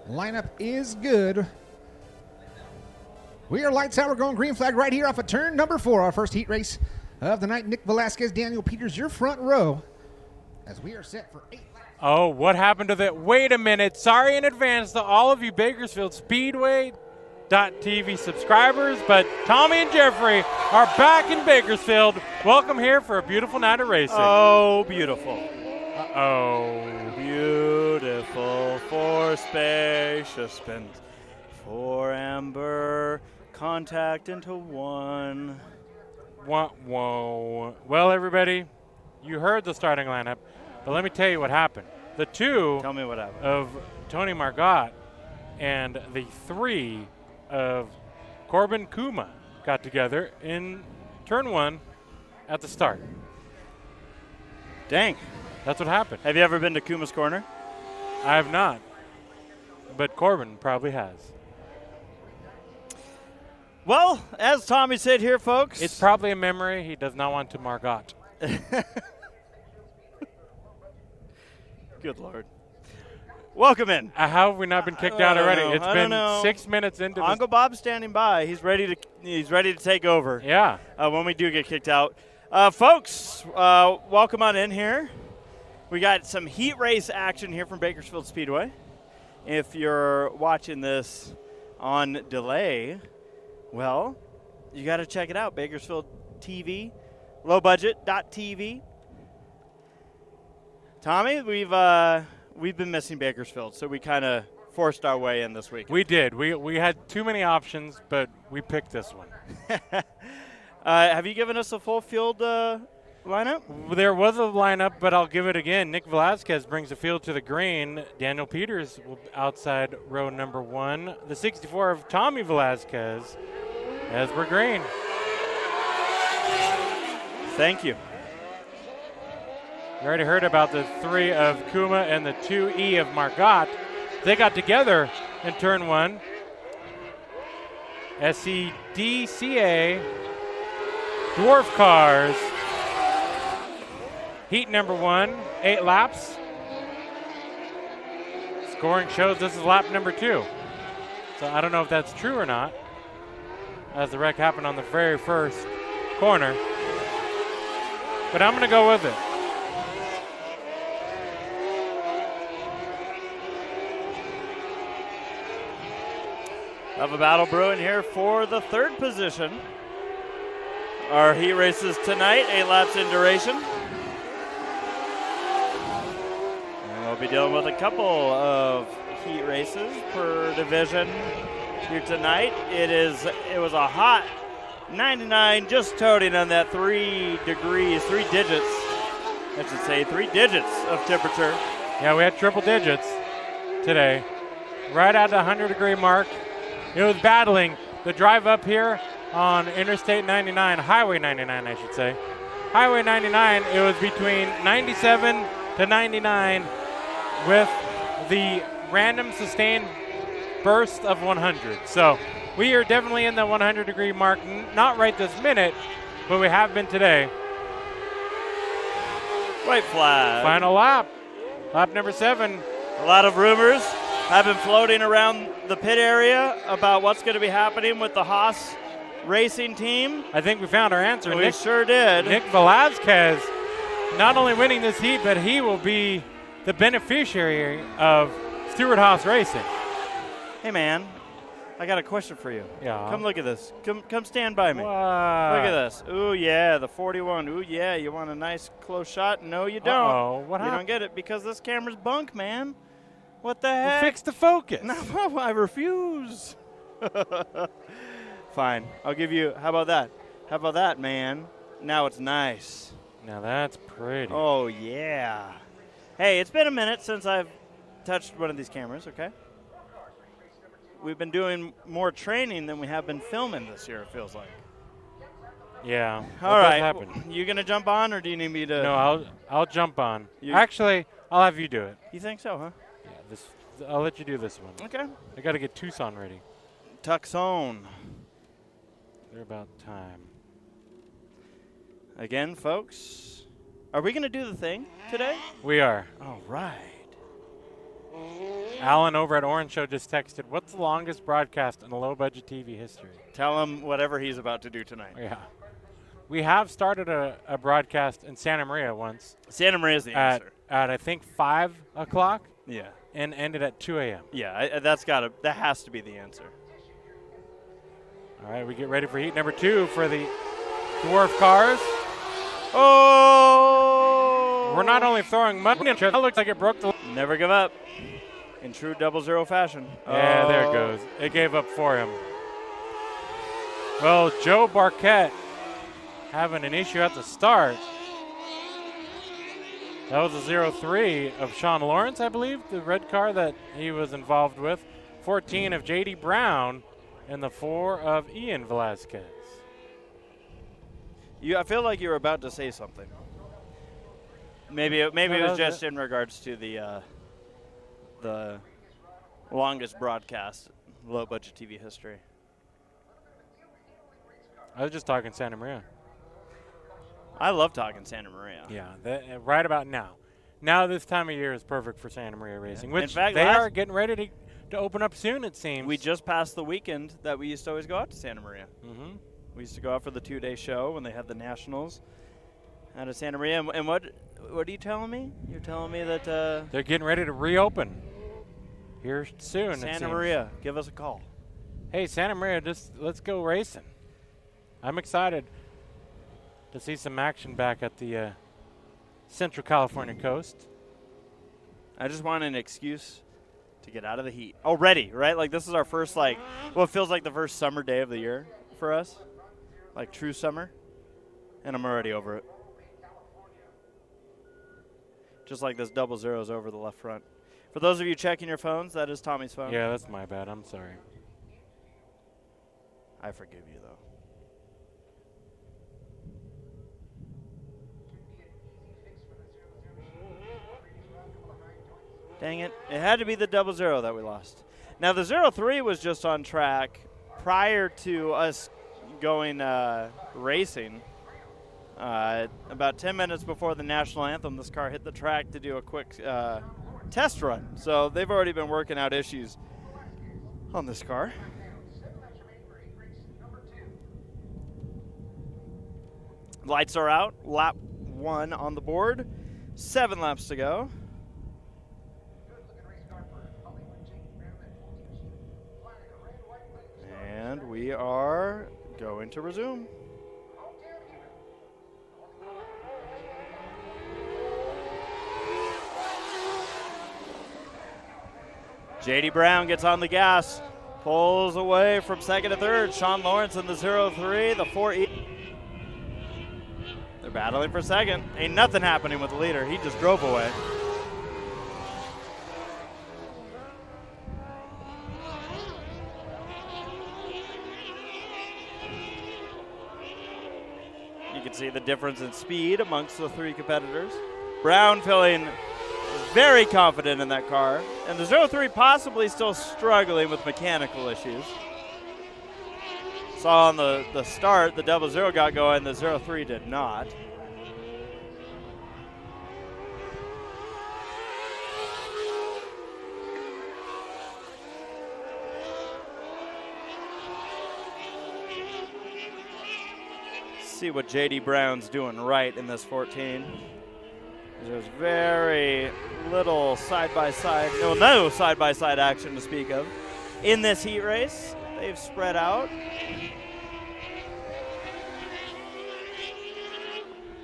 Lineup is good. We are lights out. We're going green flag right here off of turn number 4. Our first heat race of the night. Nick Velasquez, Daniel Peters, your front row as we are set for 8 laps. Oh, what happened to that? Wait a minute. Sorry in advance to all of you Bakersfield Speedway TV subscribers, but Tommy and Jeffrey are back in Bakersfield. Welcome here for a beautiful night of racing. Oh, beautiful. Uh-oh. Beautiful for spacious bent, for amber contact into one. Whoa. Well, everybody, you heard the starting lineup, but let me tell you what happened. The two Tell me what happened. of Tony Margot and the 3 of Corbin Kuma got together in turn 1 at the start. Dang. That's what happened. Have you ever been to Kuma's Corner? I have not, but Corbin probably has. Well, as Tommy said here, folks. It's probably a memory he does not want to Margot. Good Lord. Welcome in. How have we not been kicked out already? Know. It's I been don't know. 6 minutes into this. Uncle Bob's standing by. He's ready to take over. Yeah. When we do get kicked out. Folks, welcome on in here. We got some heat race action here from Bakersfield Speedway. If you're watching this on delay, well, you got to check it out. Bakersfield TV, lowbudget.tv. Tommy, we've been missing Bakersfield, so we kind of forced our way in this week. We did. We had too many options, but we picked this one. Have you given us a full field lineup? There was a lineup, but I'll give it again. Nick Velasquez brings the field to the green. Daniel Peters will outside row number 1. The 64 of Tommy Velasquez as we're green. Thank you. You already heard about the 3 of Kuma and the 2E of Margot. They got together in turn 1. SCDRA Dwarf cars. Heat number 1, 8 laps. Scoring shows this is lap number 2. So I don't know if that's true or not, as the wreck happened on the very first corner. But I'm going to go with it. Have a battle brewing here for the 3rd position. Our heat races tonight, 8 laps in duration. And we'll be dealing with a couple of heat races per division here tonight. It was a hot 99, just toting on that 3 degrees, 3 digits. I should say 3 digits of temperature. Yeah, we had triple digits today. Right at the 100-degree mark. It was battling the drive up here on Interstate 99, Highway 99, I should say. Highway 99, it was between 97 to 99 with the random sustained burst of 100. So we are definitely in the 100-degree mark, not right this minute, but we have been today. White flag. Final lap, lap number 7. A lot of rumors have been floating around the pit area about what's going to be happening with the Haas racing team. I think we found our answer. We sure did. Nick Velasquez not only winning this heat, but he will be the beneficiary of Stewart Haas Racing. Hey, man, I got a question for you. Yeah. Come look at this. Come stand by me. What? Look at this. Ooh, yeah, the 41. Ooh, yeah, you want a nice close shot? No, you don't. Uh-oh. What you happened? don't get it because this camera's bunk, man. What the Well, heck? fix the focus. No, I refuse. Fine. I'll give you, how about that? How about that, man? Now it's nice. Now that's pretty. Oh, yeah. Hey, it's been a minute since I've touched one of these cameras, okay? We've been doing more training than we have been filming this year, it feels like. Yeah. All right. Happen. You going to jump on, or do you need me to? No, I'll jump on. Actually, I'll have you do it. You think so, huh? Yeah, I'll let you do this one. Okay. I got to get Tucson ready. Tucson. They're about time. Again, folks, are we going to do the thing today? We are. All right. Alan over at Orange Show just texted, what's the longest broadcast in the low-budget TV history? Tell him whatever he's about to do tonight. Yeah. We have started a broadcast in Santa Maria once. Santa Maria is the answer. At I think 5 o'clock. Yeah. And ended at 2 a.m. Yeah, that has to be the answer. All right, we get ready for heat number 2 for the Dwarf cars. Oh! We're not only throwing mud in it, it looks like it broke the... Never give up. In true 00 fashion. Yeah, there it goes. It gave up for him. Well, Joe Barquette having an issue at the start. That was a 03 of Sean Lawrence, I believe, the red car that he was involved with. 14 of J.D. Brown, and the 4 of Ian Velasquez. I feel like you were about to say something. Maybe it was just in regards to the longest broadcast, low-budget TV history. I was just talking Santa Maria. I love talking Santa Maria. Yeah, right about now. Now this time of year is perfect for Santa Maria racing, which in fact, they are getting ready to open up soon, it seems. We just passed the weekend that we used to always go out to Santa Maria. Mm-hmm. We used to go out for the 2-day show when they had the Nationals out of Santa Maria. And what are you telling me? You're telling me that they're getting ready to reopen here soon. Santa Maria, give us a call. Hey, Santa Maria, let's go racing. I'm excited to see some action back at the Central California coast. I just want an excuse to get out of the heat already, right? Like this is our first, it feels like the first summer day of the year for us, like true summer, and I'm already over it. Just like this 00 is over the left front. For those of you checking your phones, that is Tommy's phone. Yeah, that's my bad. I'm sorry. I forgive you, though. Dang it. It had to be the 00 that we lost. Now, the 03 was just on track prior to us going racing. About 10 minutes before the national anthem, this car hit the track to do a quick test run. So they've already been working out issues on this car. Lights are out. Lap 1 on the board. 7 laps to go. And we are going to resume. J.D. Brown gets on the gas, pulls away from second to third. Sean Lawrence in the 03, the 4E. They're battling for second. Ain't nothing happening with the leader. He just drove away. You can see the difference in speed amongst the 3 competitors. Brown feeling very confident in that car. And the 03 possibly still struggling with mechanical issues. Saw on the start, the 00 got going, the 03 did not. See what J.D. Brown's doing right in this 14. There's very little side-by-side, no side-by-side action to speak of in this heat race. They've spread out.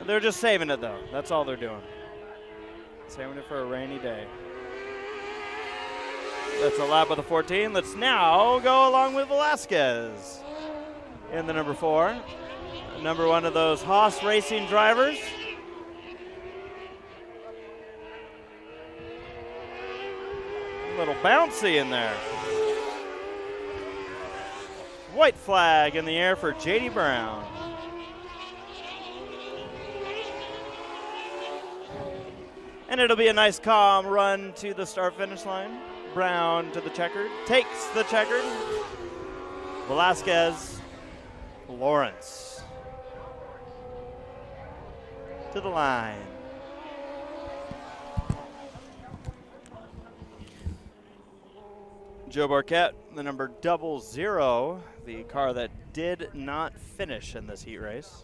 They're just saving it, though. That's all they're doing. Saving it for a rainy day. That's a lap of the 14. Let's now go along with Velasquez in the number 4. Number 1 of those Haas Racing drivers. A little bouncy in there. White flag in the air for J.D. Brown. And it'll be a nice calm run to the start-finish line. Brown to the checkered, takes the checkered. Velasquez, Lawrence to the line. Joe Barquette, the number 00, the car that did not finish in this heat race.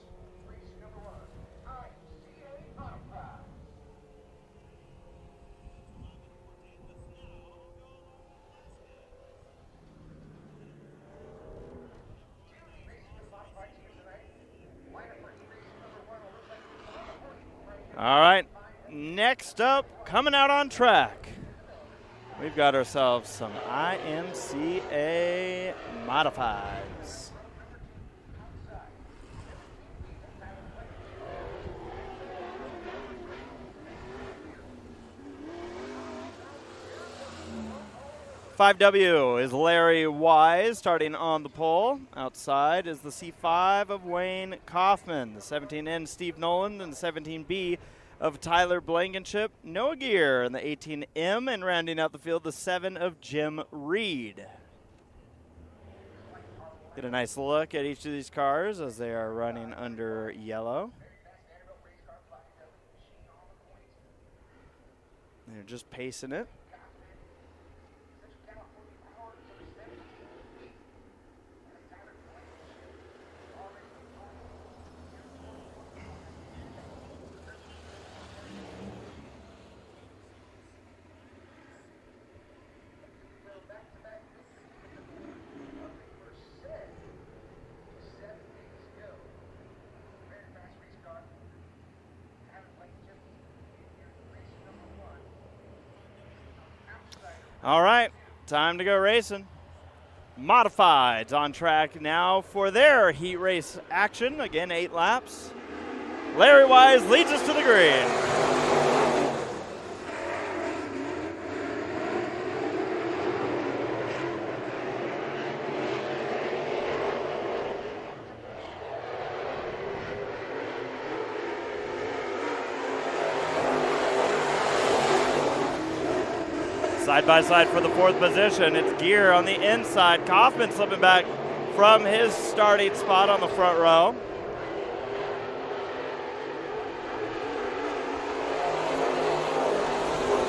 All right, next up, coming out on track, we've got ourselves some IMCA Modifieds. "5W" is Larry Wise starting on the pole. Outside is the C5 of Wayne Kaufman, the 17N Steve Nolan, and the 17B of Tyler Blankenship. Noah Gear in the 18M, and rounding out the field, the 7 of Jim Reed. Get a nice look at each of these cars as they are running under yellow. They're just pacing it. All right, time to go racing. Modifieds on track now for their heat race action. Again, 8 laps. Larry Wise leads us to the green. Side by side for the 4th position. It's Gear on the inside. Kaufman slipping back from his starting spot on the front row.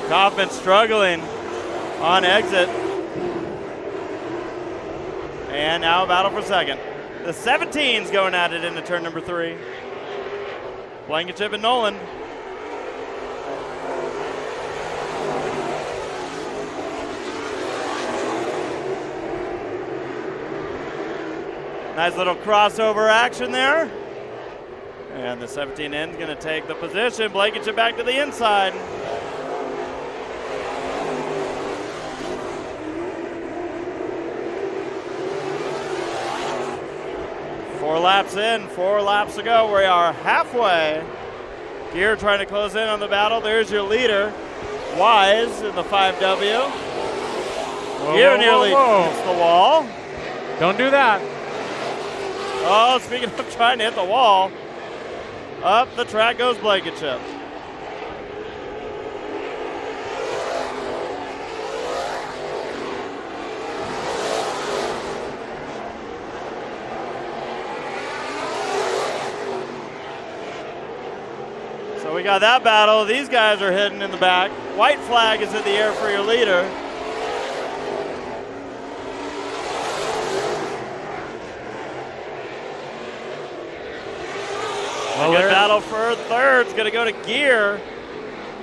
Kaufman struggling on exit. And now a battle for second. The 17's going at it into turn number 3. Blankenship and Nolan. Nice little crossover action there. And the 17N is going to take the position. Blankenship back to the inside. Four laps in, 4 laps to go. We are halfway. Gear trying to close in on the battle. There's your leader, Wise in the 5W. Gear nearly hits the wall. Don't do that. Oh, speaking of trying to hit the wall, up the track goes Blankenship. So we got that battle. These guys are hidden in the back. White flag is in the air for your leader. A good battle for third. It's going to go to Gear.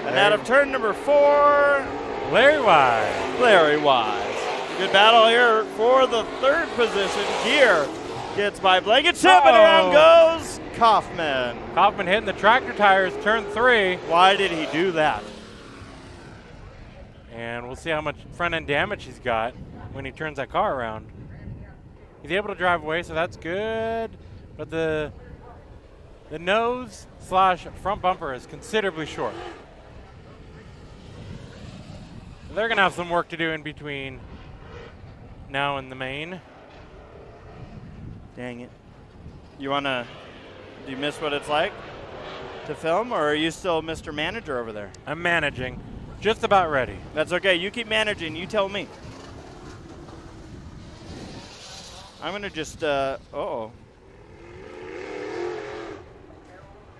And out of turn number 4, Larry Wise. Larry Wise. Good battle here for the 3rd position. Gear gets by Blankenship, and around goes Kaufman. Kaufman hitting the tractor tires, turn 3. Why did he do that? And we'll see how much front end damage he's got when he turns that car around. He's able to drive away, so that's good. But the nose / front bumper is considerably short. They're going to have some work to do in between now and the main. Dang it. Do you miss what it's like to film, or are you still Mr. Manager over there? I'm managing. Just about ready. That's okay. You keep managing. You tell me. I'm going to just, uh-oh.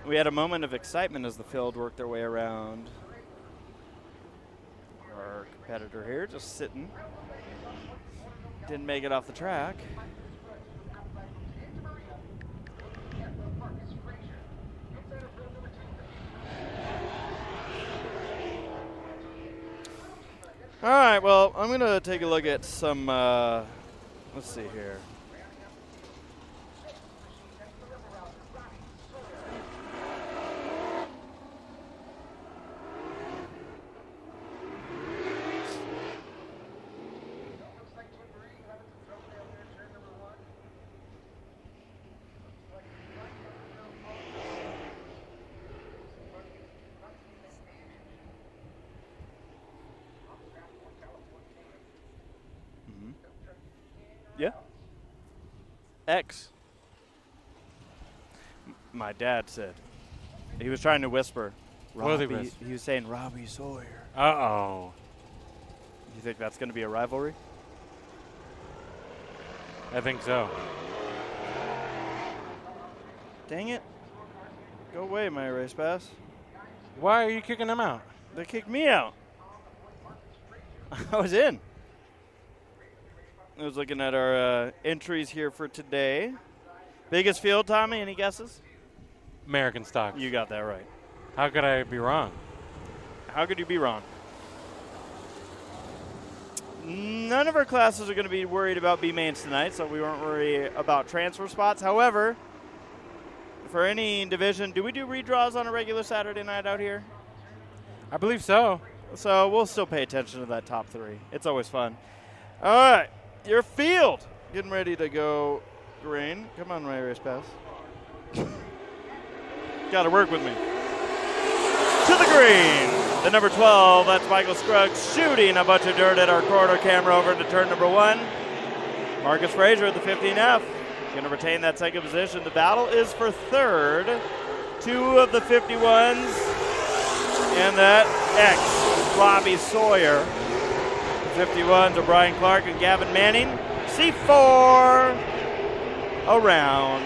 We had a moment of excitement as the field worked their way around our competitor here, just sitting. Didn't make it off the track. All right, well, I'm going to take a look at some, let's see here. Yeah. X. My dad said. He was trying to whisper. What was he Robbie, whispering? he was saying Robbie Sawyer. Uh-oh. You think that's going to be a rivalry? I think so. Dang it. Go away, my race pass. Why are you kicking them out? They kicked me out. I was in. I was looking at our entries here for today. Biggest field, Tommy, any guesses? American stock. You got that right. How could I be wrong? How could you be wrong? None of our classes are going to be worried about B-mains tonight, so we won't worry about transfer spots. However, for any division, do we do redraws on a regular Saturday night out here? I believe so. So we'll still pay attention to that top three. It's always fun. All right, your field. Getting ready to go green. Come on, my race pass. Got to work with me. To the green. The number 12, that's Michael Scruggs, shooting a bunch of dirt at our quarter camera over into turn number 1. Marcus Frazier, the 15F, going to retain that second position. The battle is for third. 2 of the 51s. And that X, Robbie Sawyer. The 51s are Brian Clark and Gavin Manning. C4 around.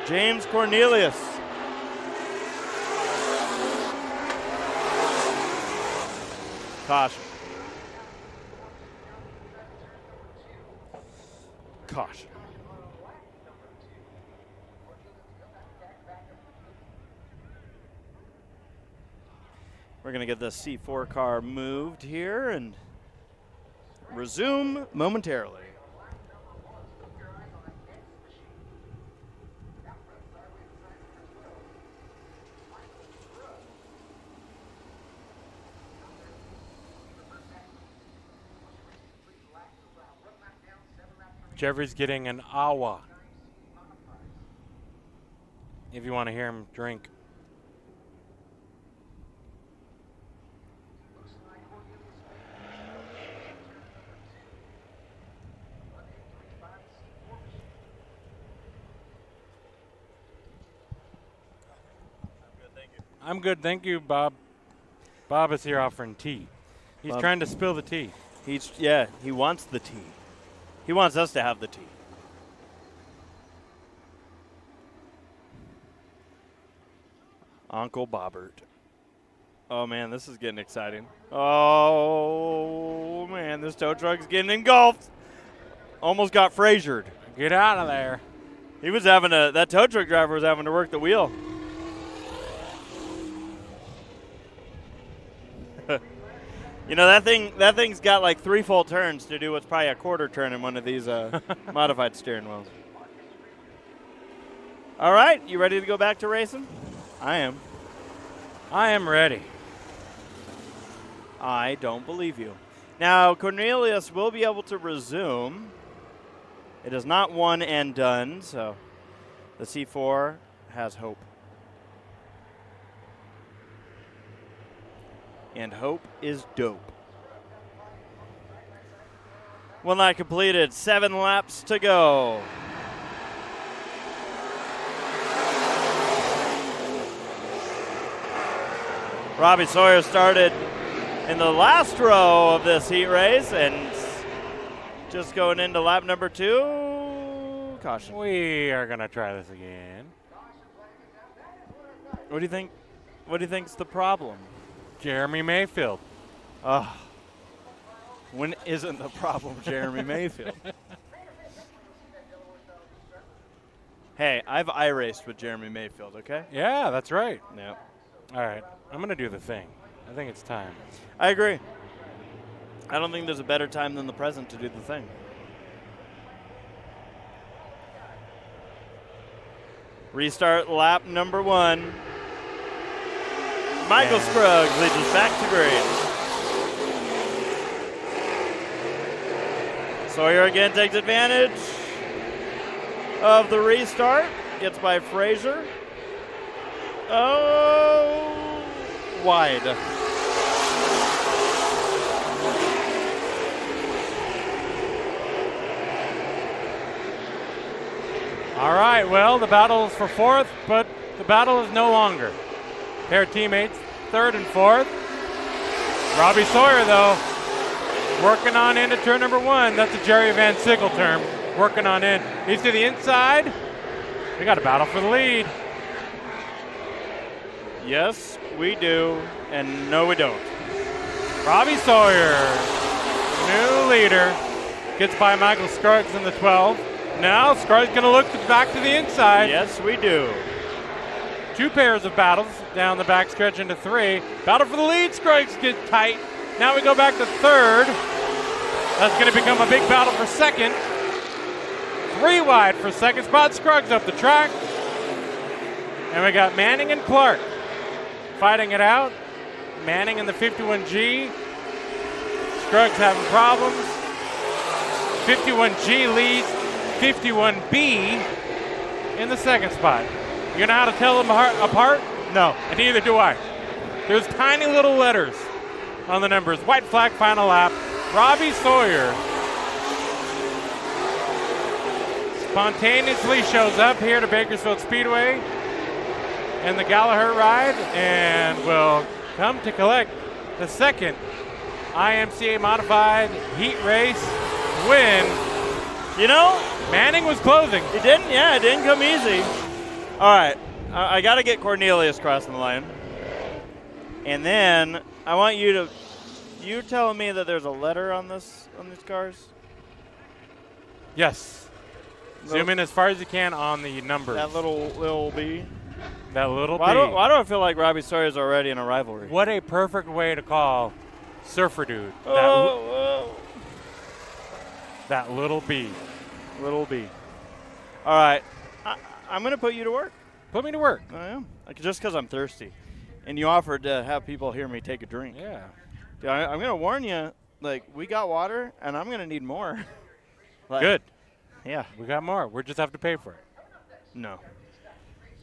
James Cornelius. Caution. Caution. We're going to get the C4 car moved here and resume momentarily. Jeffrey's getting an awa. If you want to hear him drink. I'm good, thank you, Bob. Bob is here offering tea. He's Bob. trying to spill the tea. He wants the tea. He wants us to have the tea. Uncle Bobbert. Oh, man, this is getting exciting. Oh, man, this tow truck's getting engulfed. Almost got Fraziered. Get out of there. He was having that tow truck driver was having to work the wheel. You know, that thing's got like 3 full turns to do what's probably a quarter turn in one of these modified steering wheels. All right, you ready to go back to racing? I am. I am ready. I don't believe you. Now, Cornelius will be able to resume. It is not one and done, so the C4 has hope. And hope is dope. 1 lap completed, 7 laps to go. Robbie Sawyer started in the last row of this heat race and just going into lap number 2. Caution. We are going to try this again. What do you think? What do you think's the problem? Jeremy Mayfield. Oh. When isn't the problem Jeremy Mayfield? Hey, I've iRaced with Jeremy Mayfield, okay? Yeah, that's right. Yeah. All right, I'm going to do the thing. I think it's time. I agree. I don't think there's a better time than the present to do the thing. Restart lap number 1. Michael Scruggs leads us back to green. Sawyer again takes advantage of the restart. Gets by Fraser. Oh, wide. All right, well, the battle is for 4th, but the battle is no longer. Pair of teammates, 3rd and 4th. Robbie Sawyer, though, working on into turn number 1. That's a Jerry Van Sickle term. Working on in. He's to the inside. We got a battle for the lead. Yes, we do, and no, we don't. Robbie Sawyer, new leader, gets by Michael Scruggs in the 12. Now Scruggs going to look back to the inside. Yes, we do. 2 pairs of battles down the backstretch into 3. Battle for the lead. Scruggs get tight. Now we go back to 3rd. That's going to become a big battle for 2nd. 3 wide for 2nd spot. Scruggs up the track. And we got Manning and Clark fighting it out. Manning in the 51G. Scruggs having problems. 51G leads 51B in the 2nd spot. You know how to tell them apart? No, and neither do I. There's tiny little letters on the numbers. White flag, final lap. Robbie Sawyer spontaneously shows up here to Bakersfield Speedway in the Gallagher ride and will come to collect the 2nd IMCA Modified Heat Race win. You know, Manning was closing. It didn't come easy. All right, I got to get Cornelius crossing the line. And then I want you're telling me that there's a letter on these cars? Yes. Zoom in as far as you can on the numbers. That little B. That little B. Why do I feel like Robbie Sawyer's already in a rivalry? What a perfect way to call Surfer Dude. That little B. Little B. All right. I'm going to put you to work. Put me to work. I am. Just because I'm thirsty. And you offered to have people hear me take a drink. Yeah. Dude, I'm going to warn you, we got water, and I'm going to need more. Good. Yeah. We got more. We just have to pay for it. No.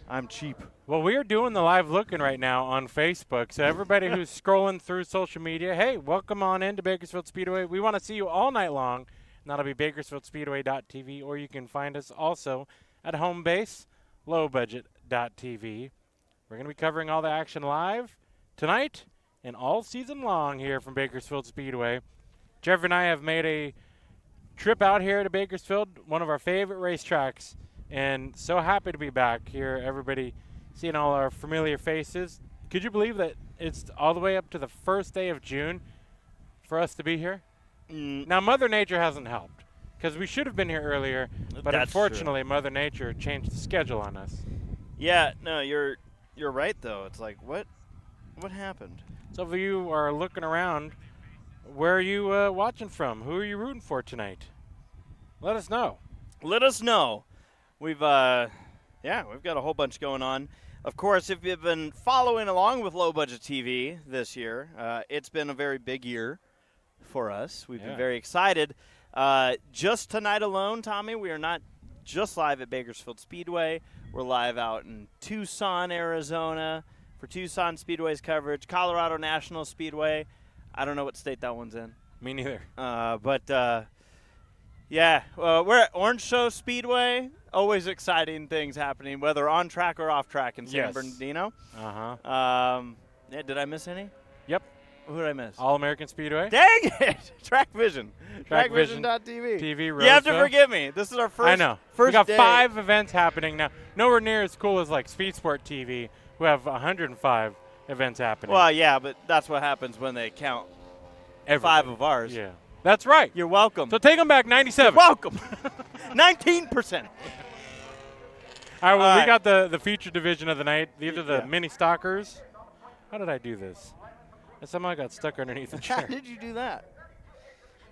I'm cheap. Well, we are doing the live looking right now on Facebook. So everybody who's scrolling through social media, hey, welcome on into Bakersfield Speedway. We want to see you all night long. And that'll be bakersfieldspeedway.tv, or you can find us also at home base, lowbudget.tv. We're going to be covering all the action live tonight and all season long here from Bakersfield Speedway. Jeff and I have made a trip out here to Bakersfield, one of our favorite racetracks, and so happy to be back here. Everybody seeing all our familiar faces. Could you believe that it's all the way up to the first day of June for us to be here? Now, Mother Nature hasn't helped because we should have been here earlier, but That's unfortunately, true. Mother Nature changed the schedule on us. Yeah, no, you're right, though. It's like, what happened? So if you are looking around, where are you watching from? Who are you rooting for tonight? Let us know. Let us know. We've got a whole bunch going on. Of course, if you've been following along with Low Budget TV this year, it's been a very big year for us. We've been very excited. Just tonight alone, Tommy, we are not just live at Bakersfield Speedway. We're live out in Tucson, Arizona for Tucson Speedway's coverage, Colorado National Speedway. I don't know what state that one's in. Me neither. We're at Orange Show Speedway. Always exciting things happening, whether on track or off track in San Bernardino. Did I miss any? Yep. Who did I miss? All-American Speedway. Dang it! Track Vision. TrackVision.tv. TV. You have to forgive me. This is our first. I know. First we got day. 5 events happening now. Nowhere near as cool as like Speed Sport TV, who have 105 events happening. Well, yeah, but that's what happens when they count 5 of ours. Yeah. That's right. You're welcome. So take them back 97. Welcome. 19%. All right, well, All we right. got the feature division of the night. These are the Yeah. mini stalkers. How did I do this? I somehow got stuck underneath the How chair. did you do that?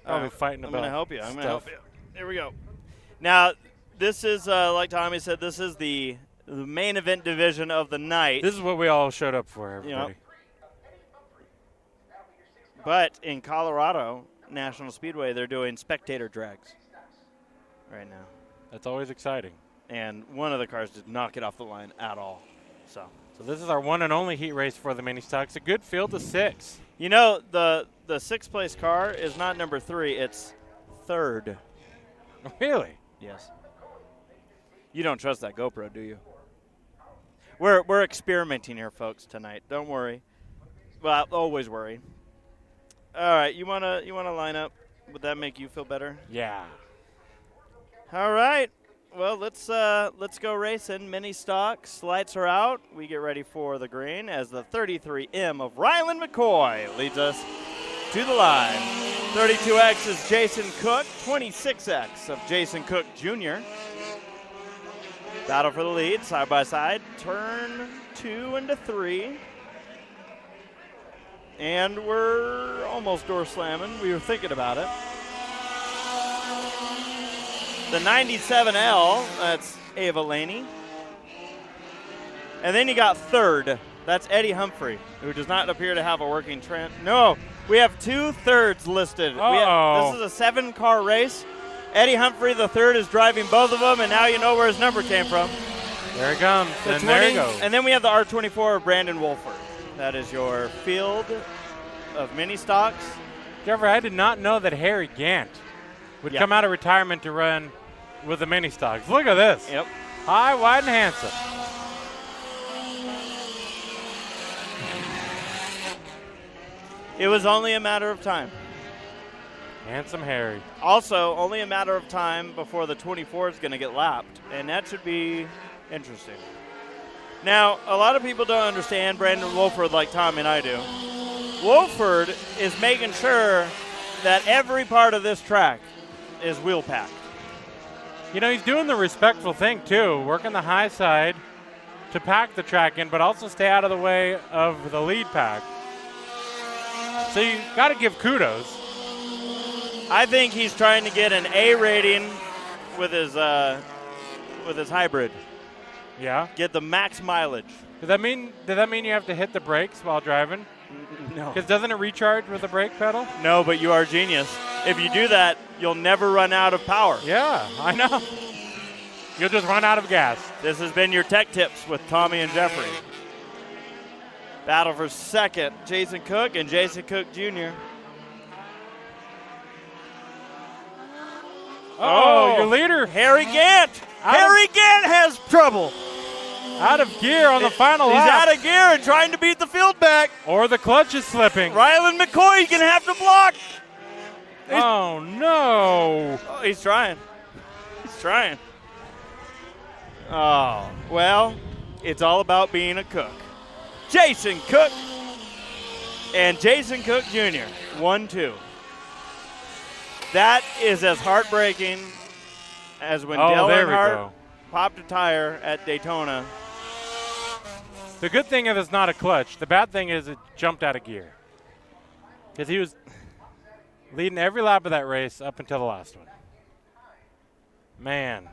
Probably fighting I'm about going to help you. I'm going to stuff. help you. Here we go. Now, this is, like Tommy said, this is the main event division of the night. This is what we all showed up for, everybody. But in Colorado National Speedway, they're doing spectator drags right now. That's always exciting. And one of the cars did not get off the line at all. So this is our one and only heat race for the mini stocks. A good field of 6. you know, the sixth place car is not number 3, it's 3rd. Really? Yes. You don't trust that GoPro, do you? We're experimenting here, folks, tonight. Don't worry. Well, always worry. All right, you wanna line up? Would that make you feel better? Yeah. All right. Well, let's go racing. Mini stocks. Lights are out. We get ready for the green as the 33M of Ryland McCoy leads us to the line. 32X is Jason Cook. 26X of Jason Cook Jr. Battle for the lead, side by side. Turn 2 into 3. And we're almost door slamming. We were thinking about it. The 97L, that's Ava Laney. And then you got 3rd. That's Eddie Humphrey, who does not appear to have a working trend. No, we have 2 thirds listed. This is a 7-car race. Eddie Humphrey, the 3rd, is driving both of them, and now you know where his number came from. There it comes. The And there it goes. And then we have the R24 of Brandon Wolford. That is your field of mini stocks. Jeffrey, I did not know that Harry Gant would come out of retirement to run with the mini stocks. Look at this. Yep. High, wide, and handsome. It was only a matter of time. Handsome Harry. Also, only a matter of time before the 24 is going to get lapped, and that should be interesting. Now, a lot of people don't understand Brandon Wolford like Tom and I do. Wolford is making sure that every part of this track is wheel packed. You know, he's doing the respectful thing, too, working the high side to pack the track in, but also stay out of the way of the lead pack. So you got to give kudos. I think he's trying to get an A rating with his hybrid. Yeah. Get the max mileage. Did that mean you have to hit the brakes while driving? No. Because doesn't it recharge with the brake pedal? No, but you are a genius. If you do that, you'll never run out of power. Yeah, I know. You'll just run out of gas. This has been your tech tips with Tommy and Jeffrey. Battle for 2nd, Jason Cook and Jason Cook Jr. Oh, your leader. Harry Gant. Harry Gant has trouble. Out of gear on the final He's lap. out of gear and trying to beat the field back. Or the clutch is slipping. Ryland McCoy going to have to block. Oh, no. Oh, he's trying. He's trying. Oh, well, it's all about being a cook. Jason Cook and Jason Cook Jr. 1-2. That is as heartbreaking as when Dale there we Earnhardt go. popped a tire at Daytona. The good thing is it's not a clutch. The bad thing is it jumped out of gear. Because he was leading every lap of that race up until the last one. Man,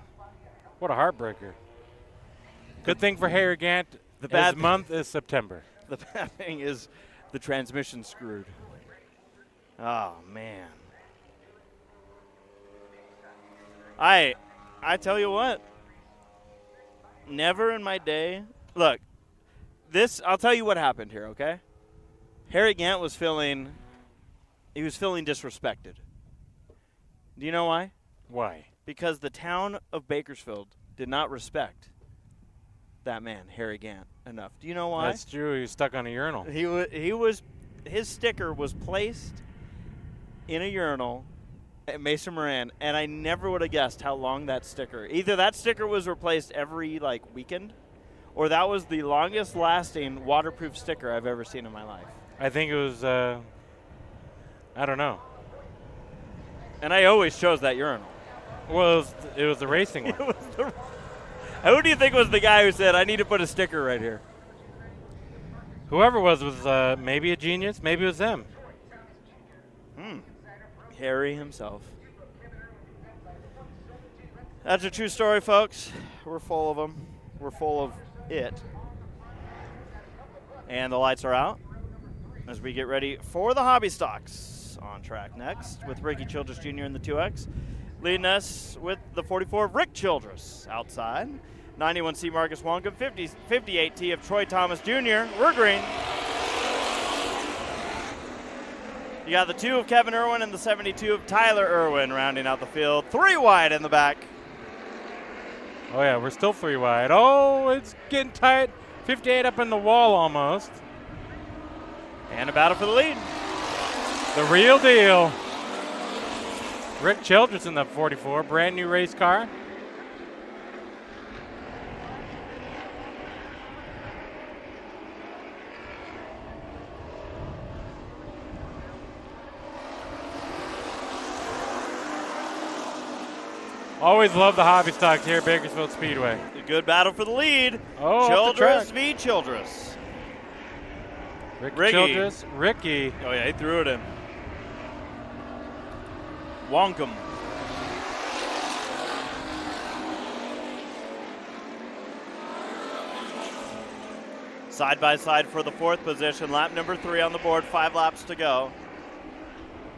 what a heartbreaker. Good thing for Harry Gant, his month is September. The bad thing is the transmission screwed. Oh, man. I tell you what. Never in my day. Look, I'll tell you what happened here, okay? Harry Gant was feeling disrespected. Do you know why? Why? Because the town of Bakersfield did not respect that man, Harry Gant, enough. Do you know why? That's true. He was stuck on a urinal. His sticker was placed in a urinal at Mesa Moran, and I never would have guessed how long that sticker. Either that sticker was replaced every weekend, or that was the longest lasting waterproof sticker I've ever seen in my life. I think it was, I don't know. And I always chose that urinal. Well, it was the racing one. It was who do you think was the guy who said, I need to put a sticker right here? Whoever was maybe a genius. Maybe it was them. Harry himself. That's a true story, folks. We're full of them. We're full of it. And the lights are out as we get ready for the hobby stocks. On track next with Ricky Childress Jr. in the 2X. Leading us with the 44 of Rick Childress outside. 91C Marcus Wonka, 58T of Troy Thomas Jr. We're green. You got the 2 of Kevin Irwin and the 72 of Tyler Irwin rounding out the field. 3 wide in the back. Oh, yeah, we're still 3 wide. Oh, it's getting tight. 58 up in the wall almost. And a battle for the lead. The real deal. Rick Childress in the 44, brand new race car. Always love the hobby stocks here at Bakersfield Speedway. A good battle for the lead. Oh, Childress v. Childress. Ricky Childress, Ricky. Oh, yeah, he threw it in. Wonkum. Side by side for the 4th position. Lap number 3 on the board. 5 laps to go.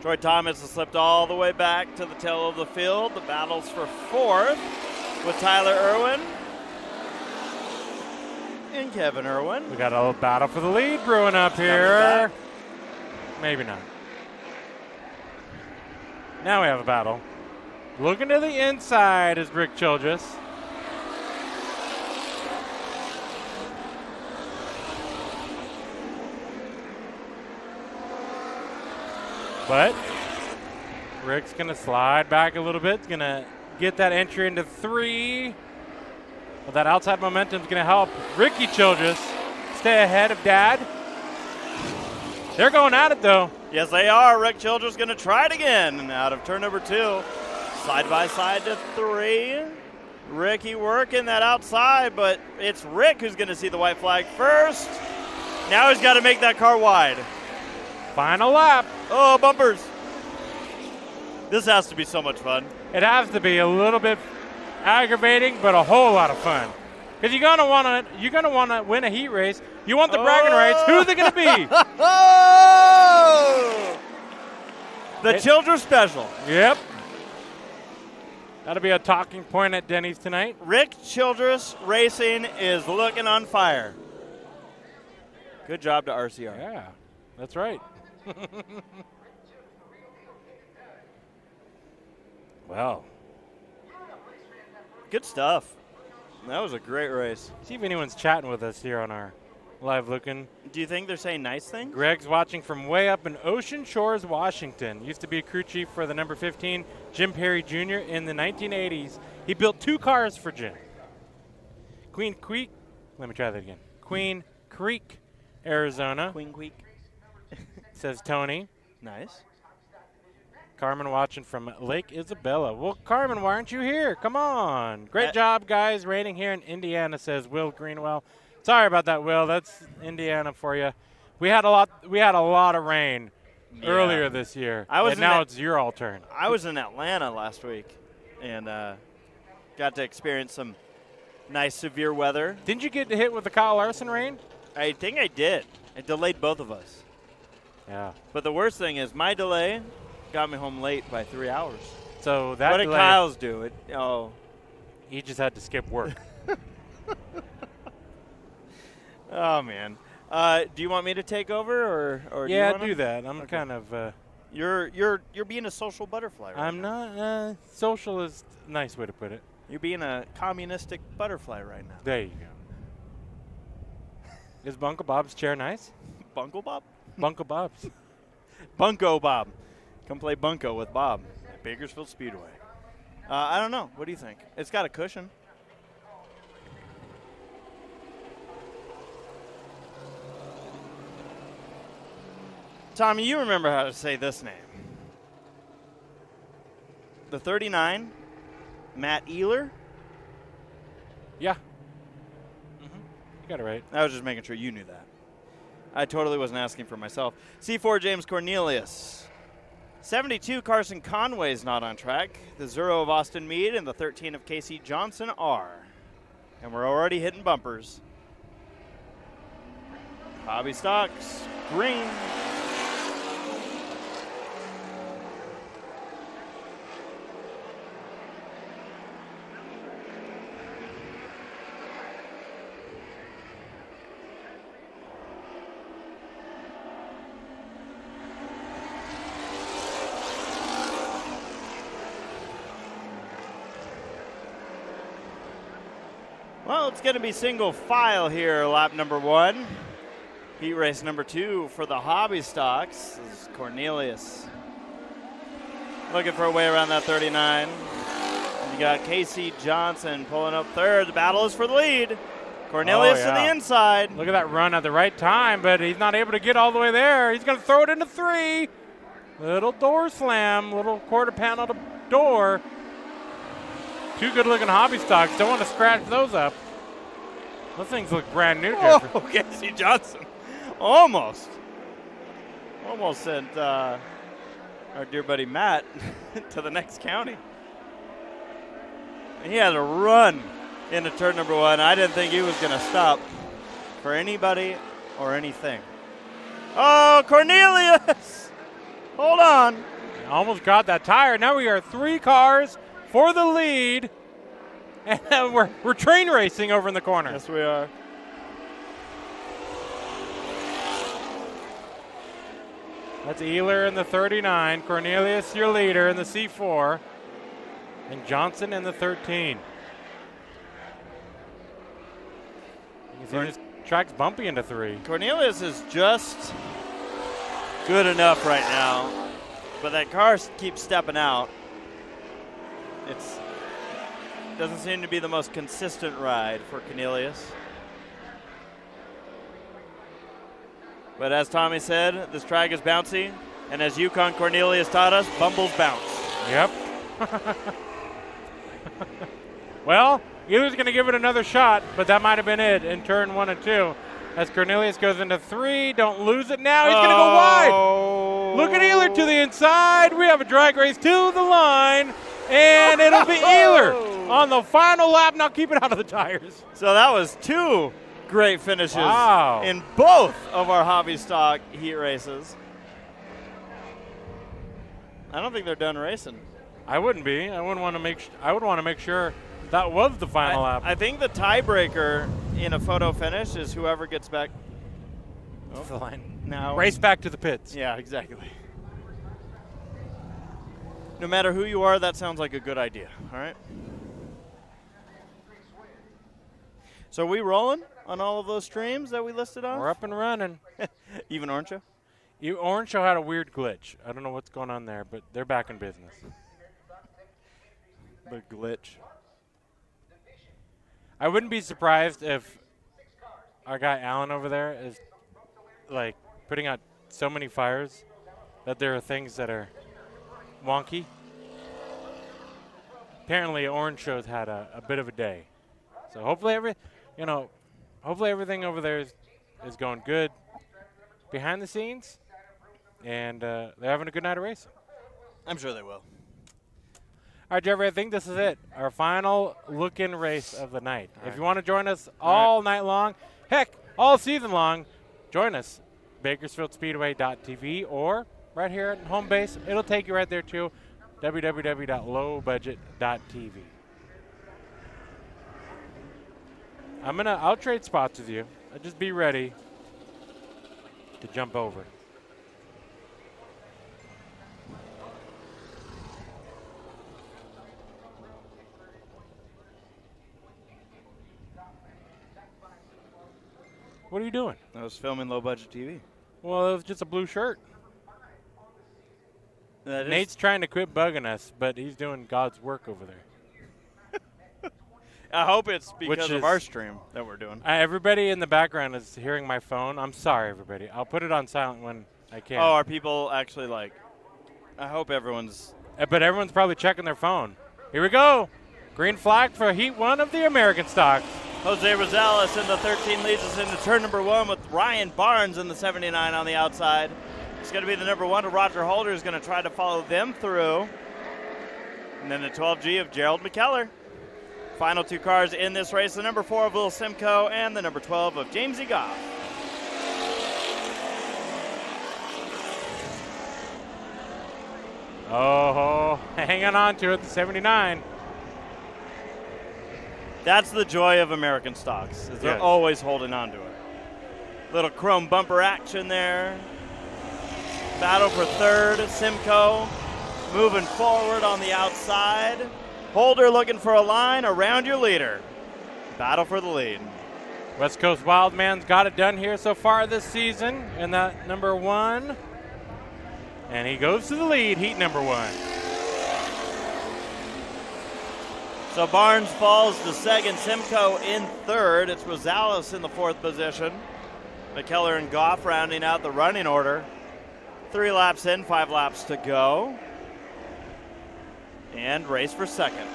Troy Thomas has slipped all the way back to the tail of the field. The battle's for 4th with Tyler Irwin and Kevin Irwin. We got a little battle for the lead brewing up here. Maybe not. Now we have a battle. Looking to the inside is Rick Childress. But Rick's going to slide back a little bit. He's going to get that entry into 3. Well, that outside momentum is going to help Ricky Childress stay ahead of Dad. They're going at it, though. Yes, they are. Rick Childress going to try it again out of turn number 2. Side by side to 3. Ricky working that outside, but it's Rick who's going to see the white flag first. Now he's got to make that car wide. Final lap. Oh, bumpers. This has to be so much fun. It has to be a little bit aggravating, but a whole lot of fun. Because you're gonna want to win a heat race. You want the bragging rights. Who's it gonna be? Oh! The Childress Special. Yep. That'll be a talking point at Denny's tonight. Rick Childress Racing is looking on fire. Good job to RCR. Yeah, that's right. Well, good stuff. That was a great race. See if anyone's chatting with us here on our live looking. Do you think they're saying nice things? Greg's watching from way up in Ocean Shores, Washington. Used to be a crew chief for the number 15, Jim Perry Jr. in the 1980s. He built 2 cars for Jim. Queen Creek, Arizona. Queen Creek. Says Tony. Nice. Carmen watching from Lake Isabella. Well, Carmen, why aren't you here? Come on. Great job, guys. Raining here in Indiana, says Will Greenwell. Sorry about that, Will. That's Indiana for you. We had a lot of rain earlier this year. Now it's your all turn. I was in Atlanta last week and got to experience some nice severe weather. Didn't you get hit with the Kyle Larson rain? I think I did. It delayed both of us. Yeah. But the worst thing is my delay got me home late by 3 hours. So that what did delay, Kyle's do? He just had to skip work. Oh man. Do you want me to take over or yeah, do you that. I'm kind of. You're being a social butterfly. Right I'm now. not. Social is a nice way to put it. You're being a communistic butterfly right now. There you go. Is Bunko Bob's chair nice? Bunko Bob? Bunko Bob's. Bunko Bob. Come play Bunko with Bob at Bakersfield Speedway. I don't know. What do you think? It's got a cushion. Tommy, you remember how to say this name. the 39, Matt Ehler. Yeah. You got it right. I was just making sure you knew that. I totally wasn't asking for myself. C4, James Cornelius. 72, Carson Conway's not on track. The 0 of Austin Mead and the 13 of Casey Johnson are. And we're already hitting bumpers. Hobby Stocks, green. Well, it's going to be single file here, lap number 1. Heat race number 2 for the Hobby Stocks. This is Cornelius looking for a way around that 39. And you got Casey Johnson pulling up third. The battle is for the lead. Cornelius to the inside. Look at that run at the right time, but he's not able to get all the way there. He's going to throw it into 3. Little door slam, little quarter panel to door. 2 good-looking Hobby Stocks. Don't want to scratch those up. Those things look brand new. Oh, Casey Johnson. Almost sent our dear buddy Matt to the next county. He had a run into turn number 1. I didn't think he was going to stop for anybody or anything. Oh, Cornelius! Hold on. Almost got that tire. Now we are 3 cars for the lead. And we're train racing over in the corner. Yes, we are. That's Ehler in the 39. Cornelius, your leader, in the C4. And Johnson in the 13. You can see this track's bumpy into 3. Cornelius is just good enough right now, but that car keeps stepping out. It doesn't seem to be the most consistent ride for Cornelius. But as Tommy said, this track is bouncy, and as Yukon Cornelius taught us, bumbles bounce. Yep. Well, Ehler's going to give it another shot, but that might have been it in turn 1 and 2. As Cornelius goes into 3, don't lose it now. He's going to go wide. Look at Ehler to the inside. We have a drag race to the line, and it'll be Ehler on the final lap. Now keep it out of the tires. So that was 2 great finishes in both of our Hobby Stock heat races. I don't think they're done racing. I wouldn't be. I would want to make sure that was the final lap. I think the tiebreaker in a photo finish is whoever gets back. Oh, the line. Now race back to the pits. Yeah, exactly. No matter who you are, that sounds like a good idea. All right. So are we rolling on all of those streams that we listed on? We're up and running. Even Orange Show? Orange Show had a weird glitch. I don't know what's going on there, but they're back in business. The glitch. I wouldn't be surprised if our guy Alan over there is like putting out so many fires that there are things that are wonky. Apparently, Orange Show's had a bit of a day, so hopefully everything over there is going good behind the scenes, and they're having a good night of racing. I'm sure they will. All right, Jeffrey, I think this is it. Our final look-in race of the night. If you want to join us all night long, heck, all season long, join us, BakersfieldSpeedway.tv, or right here at home base. It'll take you right there, too, www.lowbudget.tv. I'll trade spots with you. Just be ready to jump over. What are you doing? I was filming Low Budget TV. Well, it was just a blue shirt. Nate's trying to quit bugging us, but he's doing God's work over there. I hope it's because of our stream that we're doing. Everybody in the background is hearing my phone. I'm sorry, everybody. I'll put it on silent when I can. Oh, are people actually like, I hope everyone's but everyone's probably checking their phone. Here we go. Green flag for Heat 1 of the American stock. Jose Rosales in the 13 leads us into turn number 1 with Ryan Barnes in the 79 on the outside. It's going to be the number 1 of Roger Holder, who's going to try to follow them through. And then the 12G of Gerald McKellar. Final 2 cars in this race, the number 4 of Will Simcoe and the number 12 of James E. Goff. Oh, hanging on to it, the 79. That's the joy of American stocks, is they're always holding on to it. Little chrome bumper action there. Battle for third, Simcoe moving forward on the outside. Holder looking for a line around your leader. Battle for the lead. West Coast Wildman's got it done here so far this season in that number 1. And he goes to the lead, heat number 1. So Barnes falls to second, Simcoe in third. It's Rosales in the 4th position. McKellar and Goff rounding out the running order. 3 laps in, 5 laps to go. And race for second.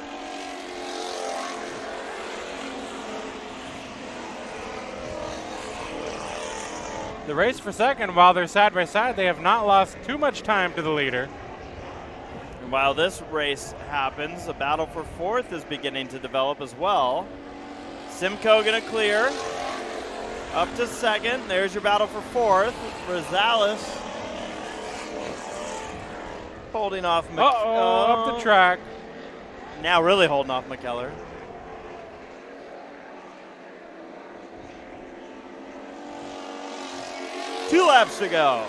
The race for second, while they're side by side, they have not lost too much time to the leader. And while this race happens, the battle for 4th is beginning to develop as well. Simcoe going to clear. Up to second. There's your battle for 4th. Rosales holding off Up the track. Now really holding off McKellar. Two laps to go.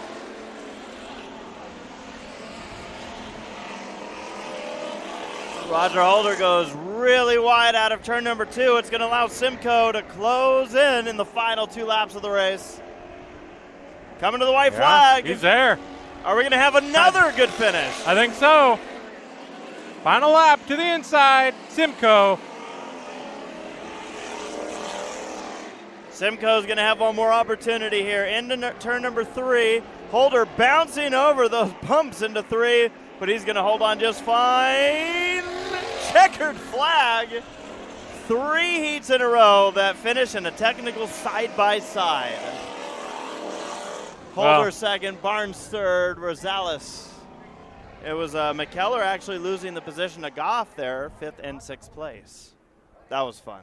Roger Holder goes really wide out of turn number 2. It's going to allow Simcoe to close in the final 2 laps of the race. Coming to the white flag. He's there. Are we going to have another good finish? I think so. Final lap to the inside. Simcoe. Simcoe's going to have one more opportunity here into turn number 3. Holder bouncing over those bumps into 3, but he's going to hold on just fine. Checkered flag. 3 heats in a row that finish in a technical side-by-side. Holder second, Barnes third, Rosales. It was McKellar actually losing the position to Goff there, 5th and 6th place. That was fun.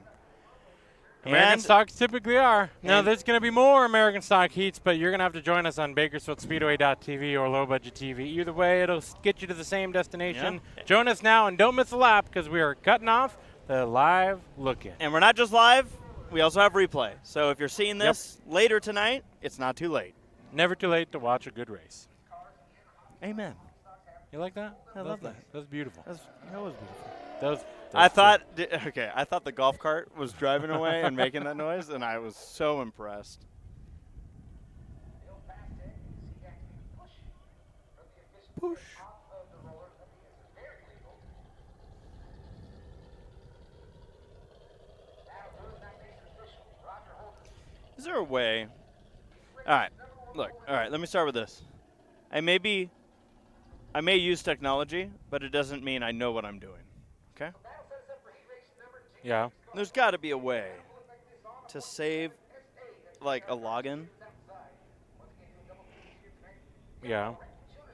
American stocks typically are. Now, there's going to be more American stock heats, but you're going to have to join us on BakersfieldSpeedway.tv or Low Budget TV. Either way, it'll get you to the same destination. Yeah. Join us now and don't miss a lap because we are cutting off the live look-in. And we're not just live, we also have replay. So if you're seeing this later tonight, it's not too late. Never too late to watch a good race. Amen. You like that? I love that. That was beautiful. That was beautiful. That was I thought the golf cart was driving away and making that noise, and I was so impressed. Push. Is there a way? All right, look. All right, let me start with this. I may use technology, but it doesn't mean I know what I'm doing. Okay? Yeah. There's got to be a way to save, like, a login. Yeah.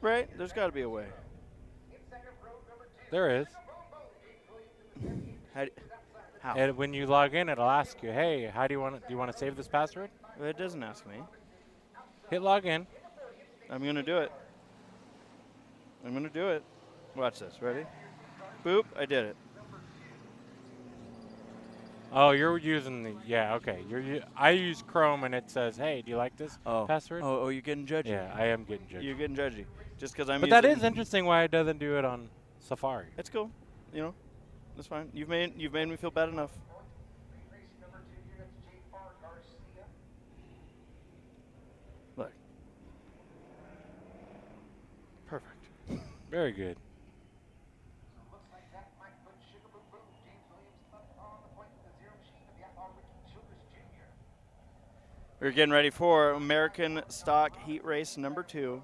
Right? There's got to be a way. There is. How? And when you log in, it'll ask you, hey, do you want to save this password? It doesn't ask me. Hit log in. I'm going to do it. Watch this. Ready? Boop. I did it. Oh, you're using okay. I use Chrome and it says, hey, do you like this password? Oh, you're getting judgy. Yeah, I am getting judgy. You're getting judgy. Just because I'm But that is interesting why it doesn't do it on Safari. It's cool. You know, that's fine. You've made me feel bad enough. Look. Perfect. Very good. We're getting ready for American Stock Heat Race number 2.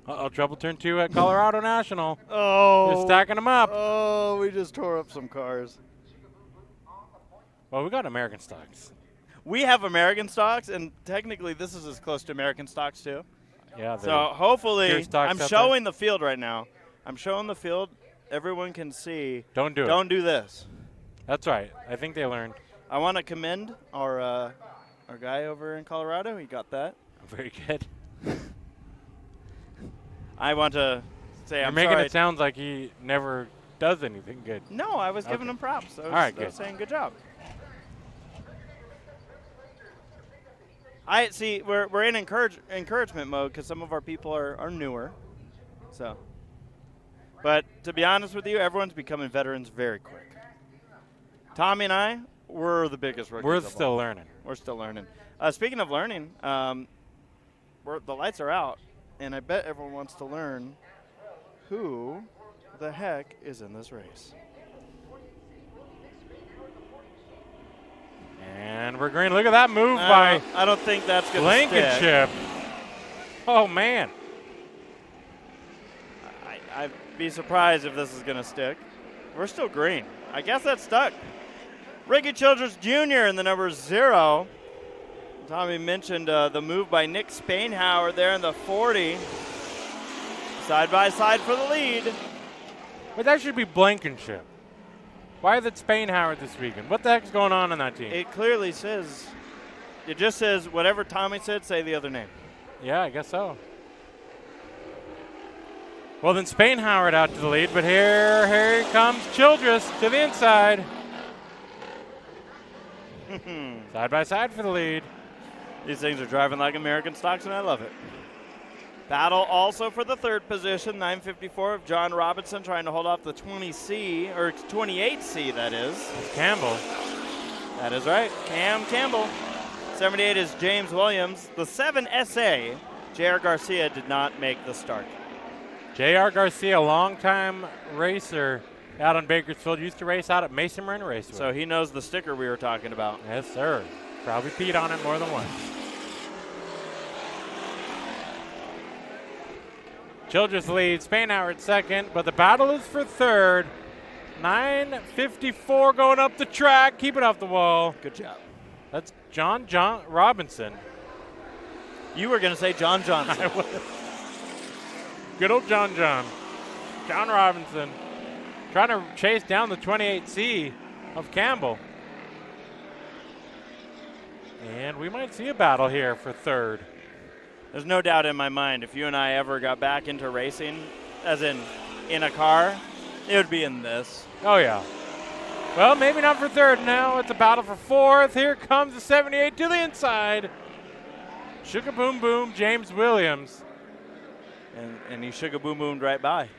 Uh-oh, trouble turn 2 at Colorado National. Oh. Just stacking them up. Oh, we just tore up some cars. Well, we got American stocks. We have American stocks, and technically this is as close to American stocks too. Yeah. So hopefully, pure stocks I'm out showing the field right now. I'm showing the field. Everyone can see. Don't do it. Don't do this. That's right. I think they learned. I want to commend our guy over in Colorado. He got that. Very good. I want to say You're I'm making sorry. it sound like he never does anything good. No, I was giving Okay. him props. I was, All right, I was good. saying good job. I see. We're in encouragement mode because some of our people are newer. So, but to be honest with you, everyone's becoming veterans very quick. Tommy and I, we're the biggest rookies. We're of all. still learning. We're still learning. Speaking of learning, the lights are out, and I bet everyone wants to learn who the heck is in this race. And we're green. Look at that move by I don't think that's going to stick. Blankenship. Oh, man. I'd be surprised if this is going to stick. We're still green. I guess that's stuck. Ricky Childress Jr. in the number 0. Tommy mentioned the move by Nick Spainhauer there in the 40. Side by side for the lead. But that should be Blankenship. Why is it Spainhauer this weekend? What the heck's going on that team? It clearly says, it just says whatever Tommy said, say the other name. Yeah, I guess so. Well, then Spainhauer out to the lead, but here comes Childress to the inside. Side by side for the lead. These things are driving like American stocks, and I love it. Battle also for the third position, 954 of John Robinson trying to hold off the 20C, or 28C, that is. It's Campbell. That is right, Cam Campbell. 78 is James Williams. The 7SA, J.R. Garcia did not make the start. J.R. Garcia, longtime racer out on Bakersfield, used to race out at Mason Marine Raceway. So he knows the sticker we were talking about. Yes, sir. Probably peed on it more than once. Childress leads, Spainhauer at second, but the battle is for third. 9:54 going up the track, keep it off the wall. Good job. That's John Robinson. You were going to say John Johnson. Good old John Robinson. Trying to chase down the 28C of Campbell. And we might see a battle here for third. There's no doubt in my mind, if you and I ever got back into racing, as in a car, it would be in this. Oh, yeah. Well, maybe not for third now. It's a battle for fourth. Here comes the 78 to the inside. Sugar boom boom, James Williams. And he sugar boom boomed right by.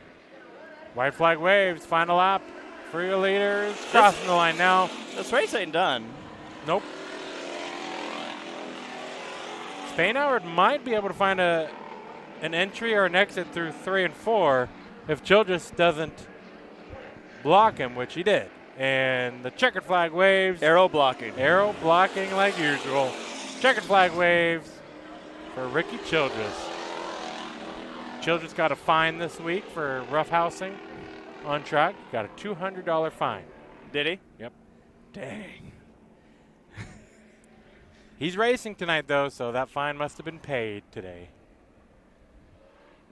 White flag waves, final lap for your leaders. Crossing the line now. This race ain't done. Nope. Spainhauer might be able to find an entry or an exit through 3 and 4 if Childress doesn't block him, which he did. And the checkered flag waves. Arrow blocking. Arrow blocking like usual. Checkered flag waves for Ricky Childress. Childress got a fine this week for roughhousing on track. Got a $200 fine. Did he? Yep. Dang. He's racing tonight, though, so that fine must have been paid today.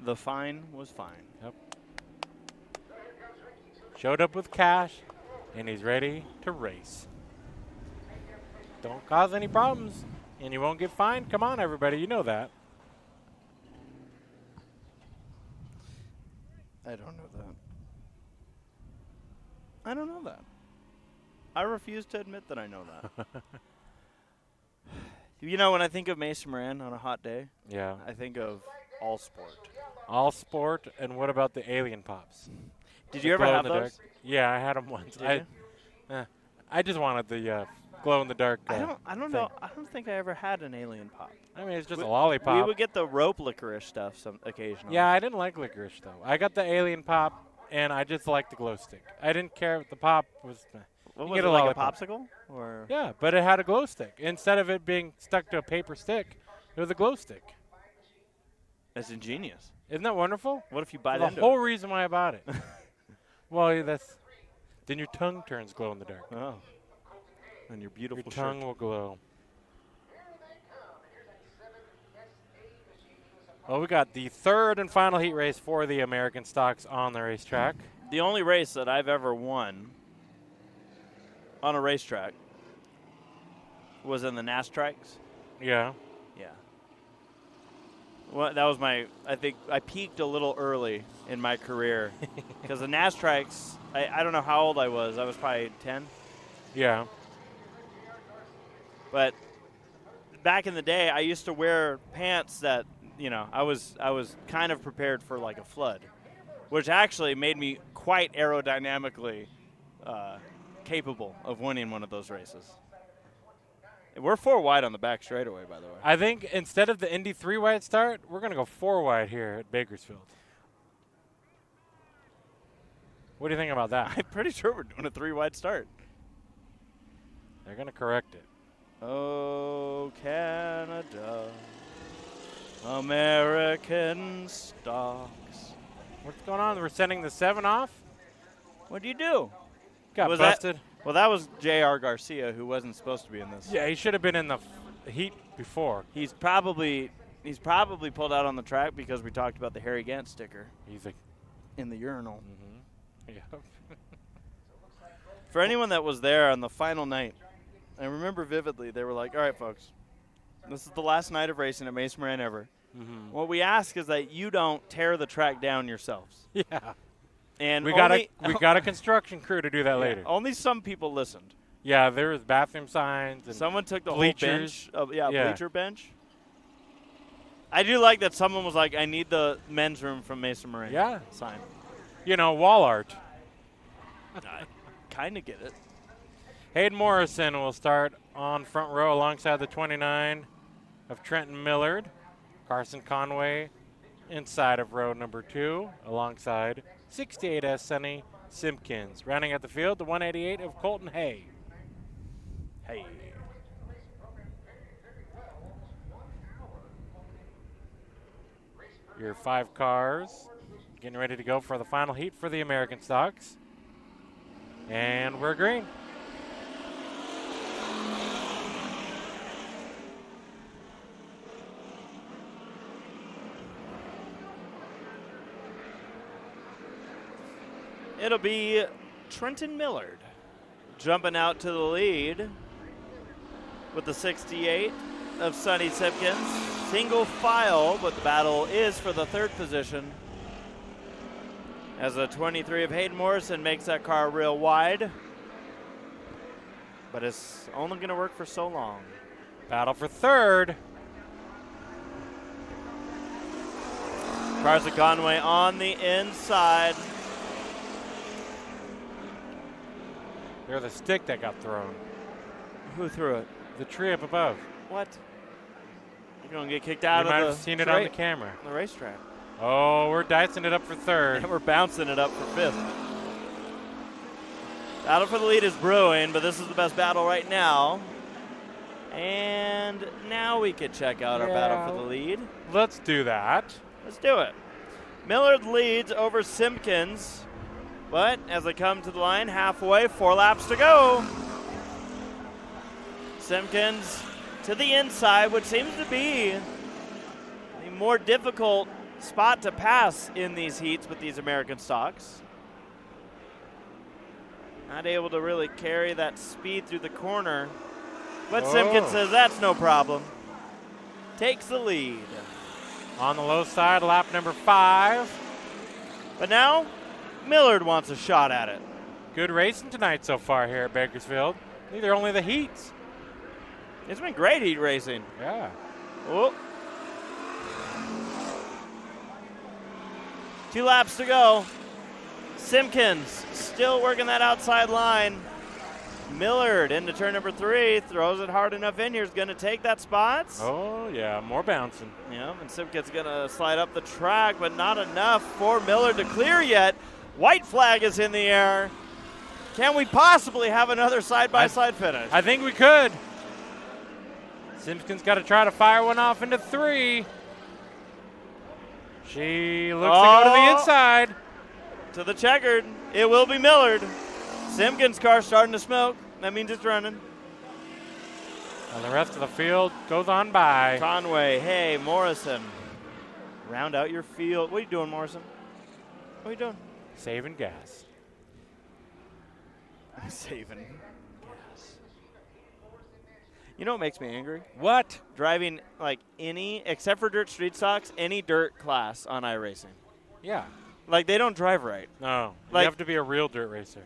The fine was fine. Yep. Showed up with cash, and he's ready to race. Don't cause any problems, and you won't get fined. Come on, everybody. You know that. I don't know that. I don't know that. I refuse to admit that I know that. You know, when I think of Mason Moran on a hot day, Yeah. I think of all sport. All sport, and what about the alien pops? Did you ever have those? Yeah, I had them once. Did I just wanted the glow-in-the-dark I don't thing. know. I don't think I ever had an alien pop. I mean, it's just We- a lollipop. We would get the rope licorice stuff occasionally. Yeah, I didn't like licorice, though. I got the alien pop, and I just liked the glow stick. I didn't care if the pop was... What you was get it, a like lollipop. a popsicle? Or Yeah, but it had a glow stick. Instead of it being stuck to a paper stick, it was a glow stick. That's ingenious. Isn't that wonderful? What if you bite The into whole it? reason why I bought it. Well, then your tongue turns glow in the dark. Oh. And your beautiful Your tongue will glow. Well, we got the third and final heat race for the American stocks on the racetrack. The only race that I've ever won on a racetrack was in the NASTRACs. Yeah. Yeah. Well, that was I think I peaked a little early in my career because the NASTRACs, I don't know how old I was. I was probably 10. Yeah. But back in the day, I used to wear pants that, I was kind of prepared for like a flood, which actually made me quite aerodynamically capable of winning one of those races. We're 4 wide on the back straightaway, by the way. I think instead of the Indy 3 wide start, we're going to go 4 wide here at Bakersfield. What do you think about that? I'm pretty sure we're doing a 3 wide start. They're going to correct it. Oh, Canada, American stocks. What's going on? We're sending the 7 off? What do you do? Got Was busted. Well, that was J.R. Garcia, who wasn't supposed to be in this. Yeah, he should have been in the heat before. He's probably pulled out on the track because we talked about the Harry Gant sticker He's like, in the urinal. yeah. For anyone that was there on the final night, I remember vividly, they were like, all right, folks, this is the last night of racing at Mesa Moran ever. What we ask is that you don't tear the track down yourselves. Yeah. And we got a construction crew to do that later. Only some people listened. Yeah, there was bathroom signs and Someone took the bleachers. whole bench. Bleacher bench. I do like that someone was like, I need the men's room from Mesa Moran. Yeah. Sign. Wall art. I kind of get it. Hayden Morrison will start on front row alongside the 29 of Trenton Millard. Carson Conway inside of row number 2 alongside 68S Sonny Simpkins. Rounding out the field, the 188 of Colton Hay. Hey. Your 5 cars getting ready to go for the final heat for the American stocks. And we're green. It'll be Trenton Millard jumping out to the lead with the 68 of Sonny Simpkins. Single file, but the battle is for the 3rd position as the 23 of Hayden Morrison makes that car real wide. But it's only going to work for so long. Battle for 3rd. Carson Conway on the inside. There's the stick that got thrown. Who threw it? The tree up above. What? You're going to get kicked out You might of have seen it on the camera. the racetrack. Oh, we're dicing it up for 3rd. And we're bouncing it up for 5th. Battle for the lead is brewing, but this is the best battle right now. And now we could check out our battle for the lead. Let's do that. Let's do it. Millard leads over Simpkins, but as they come to the line, halfway, 4 laps to go. Simpkins to the inside, which seems to be the more difficult spot to pass in these heats with these American stocks. Not able to really carry that speed through the corner. But Simpkins says that's no problem. Takes the lead. On the low side, lap number 5. But now, Millard wants a shot at it. Good racing tonight so far here at Bakersfield. These are only the heats. It's been great heat racing. Yeah. Oh. 2 laps to go. Simpkins still working that outside line. Millard into turn number 3, throws it hard enough in here, is going to take that spot. Oh, yeah, more bouncing. Yeah, and Simpkins going to slide up the track, but not enough for Millard to clear yet. White flag is in the air. Can we possibly have another side-by-side finish? I think we could. Simpkins got to try to fire one off into 3. She looks to go to the inside. To the checkered. It will be Millard. Simpkins' car starting to smoke. That means it's running. And the rest of the field goes on by. Conway, hey, Morrison. Round out your field. What are you doing, Morrison? What are you doing? Saving gas. I'm saving gas. You know what makes me angry? What? Driving like any, except for dirt street stocks, any dirt class on iRacing. Yeah. Like they don't drive right. No. Like- You have to be a real dirt racer.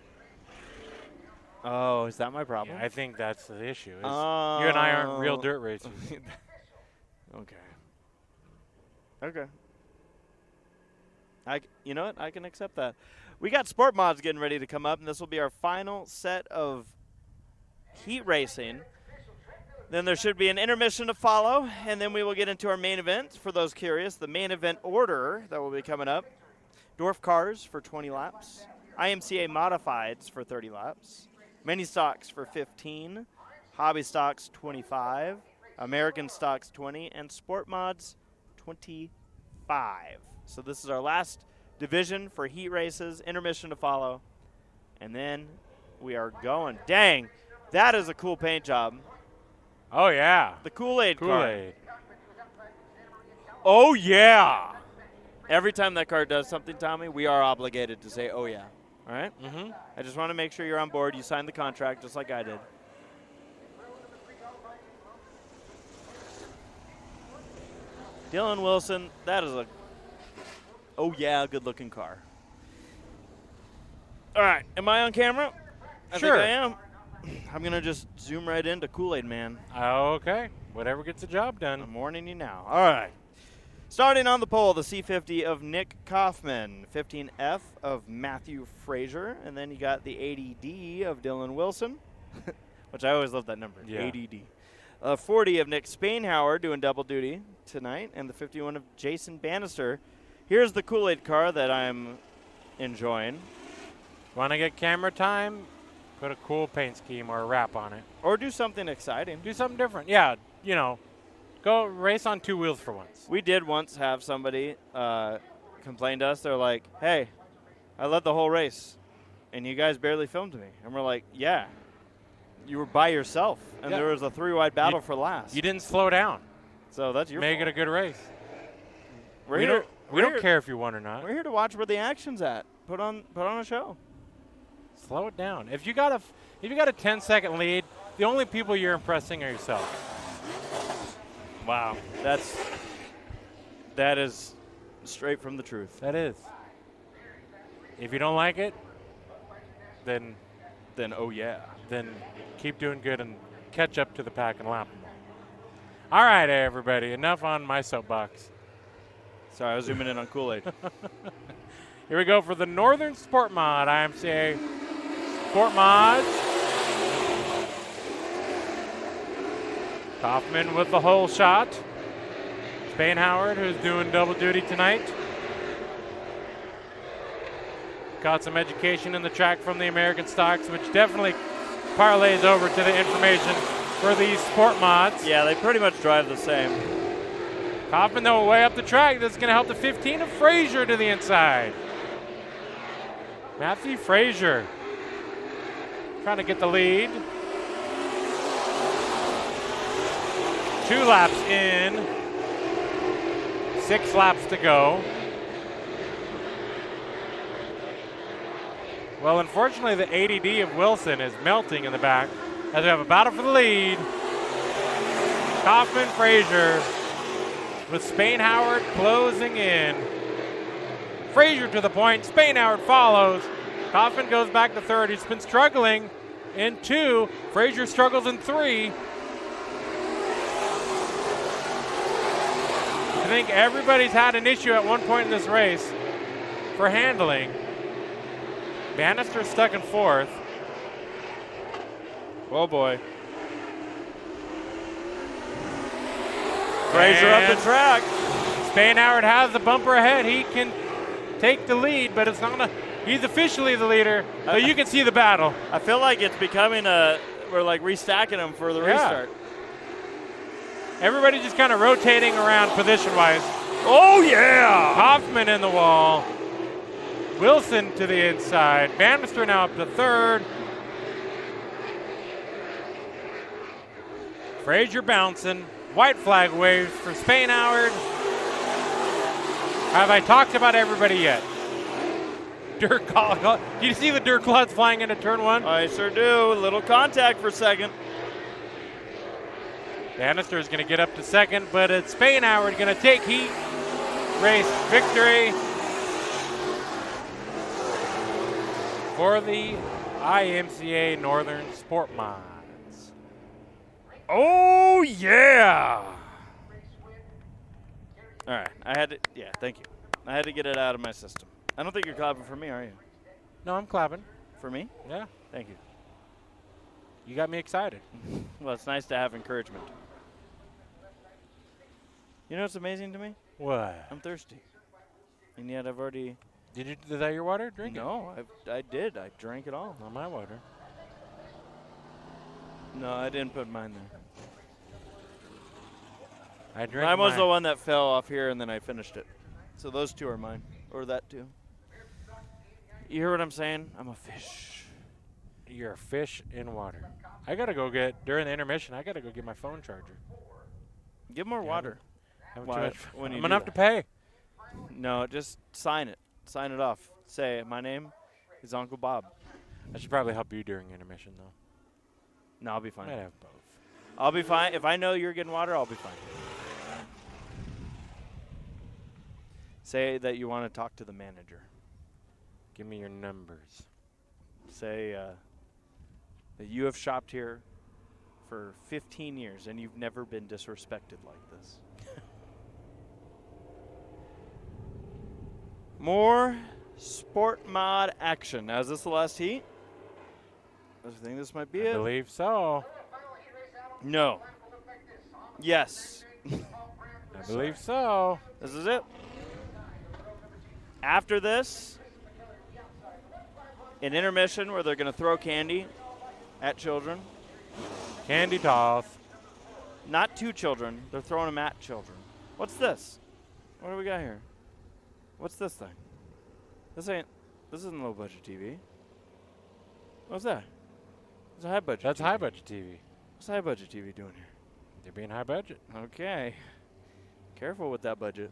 Oh, is that my problem? Yeah, I think that's the issue. Is Oh. you and I aren't real dirt racers. Okay. Okay. You know what? I can accept that. We got sport mods getting ready to come up, and this will be our final set of heat racing. Then there should be an intermission to follow, and then we will get into our main event. For those curious, the main event order that will be coming up. Dwarf cars for 20 laps. IMCA Modifieds for 30 laps. Mini stocks for 15. Hobby stocks 25. American stocks 20. And sport mods 25. So this is our last division for heat races. Intermission to follow. And then we are going. Dang, that is a cool paint job. Oh, yeah. The Kool-Aid car. Kool-Aid. Oh, yeah. Every time that car does something, Tommy, we are obligated to say, oh, yeah. All right? Mm-hmm. I just want to make sure you're on board. You signed the contract just like I did. Dylan Wilson, that is a, oh, yeah, good-looking car. All right. Am I on camera? I Sure. think I am. I'm going to just zoom right into Kool-Aid Man. Okay. Whatever gets the job done. I'm warning you now. All right. Starting on the pole, the C50 of Nick Kaufman, 15F of Matthew Frazier, and then you got the 80D of Dylan Wilson, which I always love that number, Yeah. 80D. 40 of Nick Spainhauer doing double duty tonight, and the 51 of Jason Bannister. Here's the Kool-Aid car that I'm enjoying. Want to get camera time? Put a cool paint scheme or a wrap on it. Or do something exciting. Do something different. Yeah, you know, go race on two wheels for once. We did once have somebody complain to us. They're like, hey, I led the whole race, and you guys barely filmed me. And we're like, yeah, you were by yourself, and Yeah. there was a three-wide battle for last. You didn't slow down. So that's your Make fault. it a good race. We're We here, don't, we don't care if you won or not. We're here to watch where the action's at. Put on a show. Slow it down. If you got a 10-second lead, the only people you're impressing are yourself. Wow, that is straight from the truth. That is. If you don't like it, then Oh yeah. keep doing good and catch up to the pack and lap them. All right, everybody. Enough on my soapbox. Sorry, I was zooming in on Kool-Aid. Here we go for the Northern Sport Mod, IMCA Sport Mods. Kaufman with the hole shot. Spainhauer, who's doing double duty tonight. Got some education in the track from the American stocks, which definitely parlays over to the information for these sport mods. Yeah, they pretty much drive the same. Kaufman, though, way up the track. This is going to help the 15 of Frazier to the inside. Matthew Frazier trying to get the lead. 2 laps in. 6 laps to go. Well, unfortunately, the 80D of Wilson is melting in the back as we have a battle for the lead. Kaufman, Frazier, with Spainhauer closing in. Frazier to the point. Spainhauer follows. Kaufman goes back to third. He's been struggling in 2. Frazier struggles in 3. I think everybody's had an issue at one point in this race for handling. Bannister stuck in 4th. Oh boy. Frazier up the track. Spainhauer has the bumper ahead. He can take the lead, but it's not he's officially the leader, so you can see the battle. I feel like it's becoming we're like restacking them for the restart. Everybody just kind of rotating around position-wise. Oh, yeah! Hoffman in the wall. Wilson to the inside. Bannister now up to third. Frazier bouncing. White flag waves for Spain Howard. Have I talked about everybody yet? Dirt cloud. Do you see the dirt clouds flying into turn one? I sure do. A little contact for second. Bannister is going to get up to second, but it's Spain Howard going to take heat. Race victory for the IMCA Northern Sport Mods. Oh, yeah! All right, thank you. I had to get it out of my system. I don't think you're clapping for me, are you? No, I'm clapping. For me? Yeah. Thank you. You got me excited. Well, it's nice to have encouragement. You know what's amazing to me? What? I'm thirsty. And yet I've already... Is that your water? Drink it. No, I did. I drank it all. Not my water. No, I didn't put mine there. I drank Mine was mine. the one that fell off here, and then I finished it. So those two are mine. Or that too. You hear what I'm saying? I'm a fish. You're a fish in water. I got to go during the intermission, I got to go get my phone charger. Give more water. Haven't Why, too much- when you I'm do going to have to that? pay. No, just sign it. Sign it off. Say, my name is Uncle Bob. I should probably help you during intermission, though. No, I'll be fine. Might have both. I'll be fine. If I know you're getting water, I'll be fine. Say that you want to talk to the manager. Give me your numbers. Say that you have shopped here for 15 years and you've never been disrespected like this. More sport mod action. Now, is this the last heat? I think this might be I it. believe so. No. Yes. I believe so. This is it. After this, an intermission where they're going to throw candy at children. Candy toss. Not to children. They're throwing them at children. What's this? What do we got here? What's this thing? This isn't low budget TV. What's that? It's a high budget. That's TV. high budget TV. What's high budget TV doing here? They're being high budget. Okay. Careful with that budget.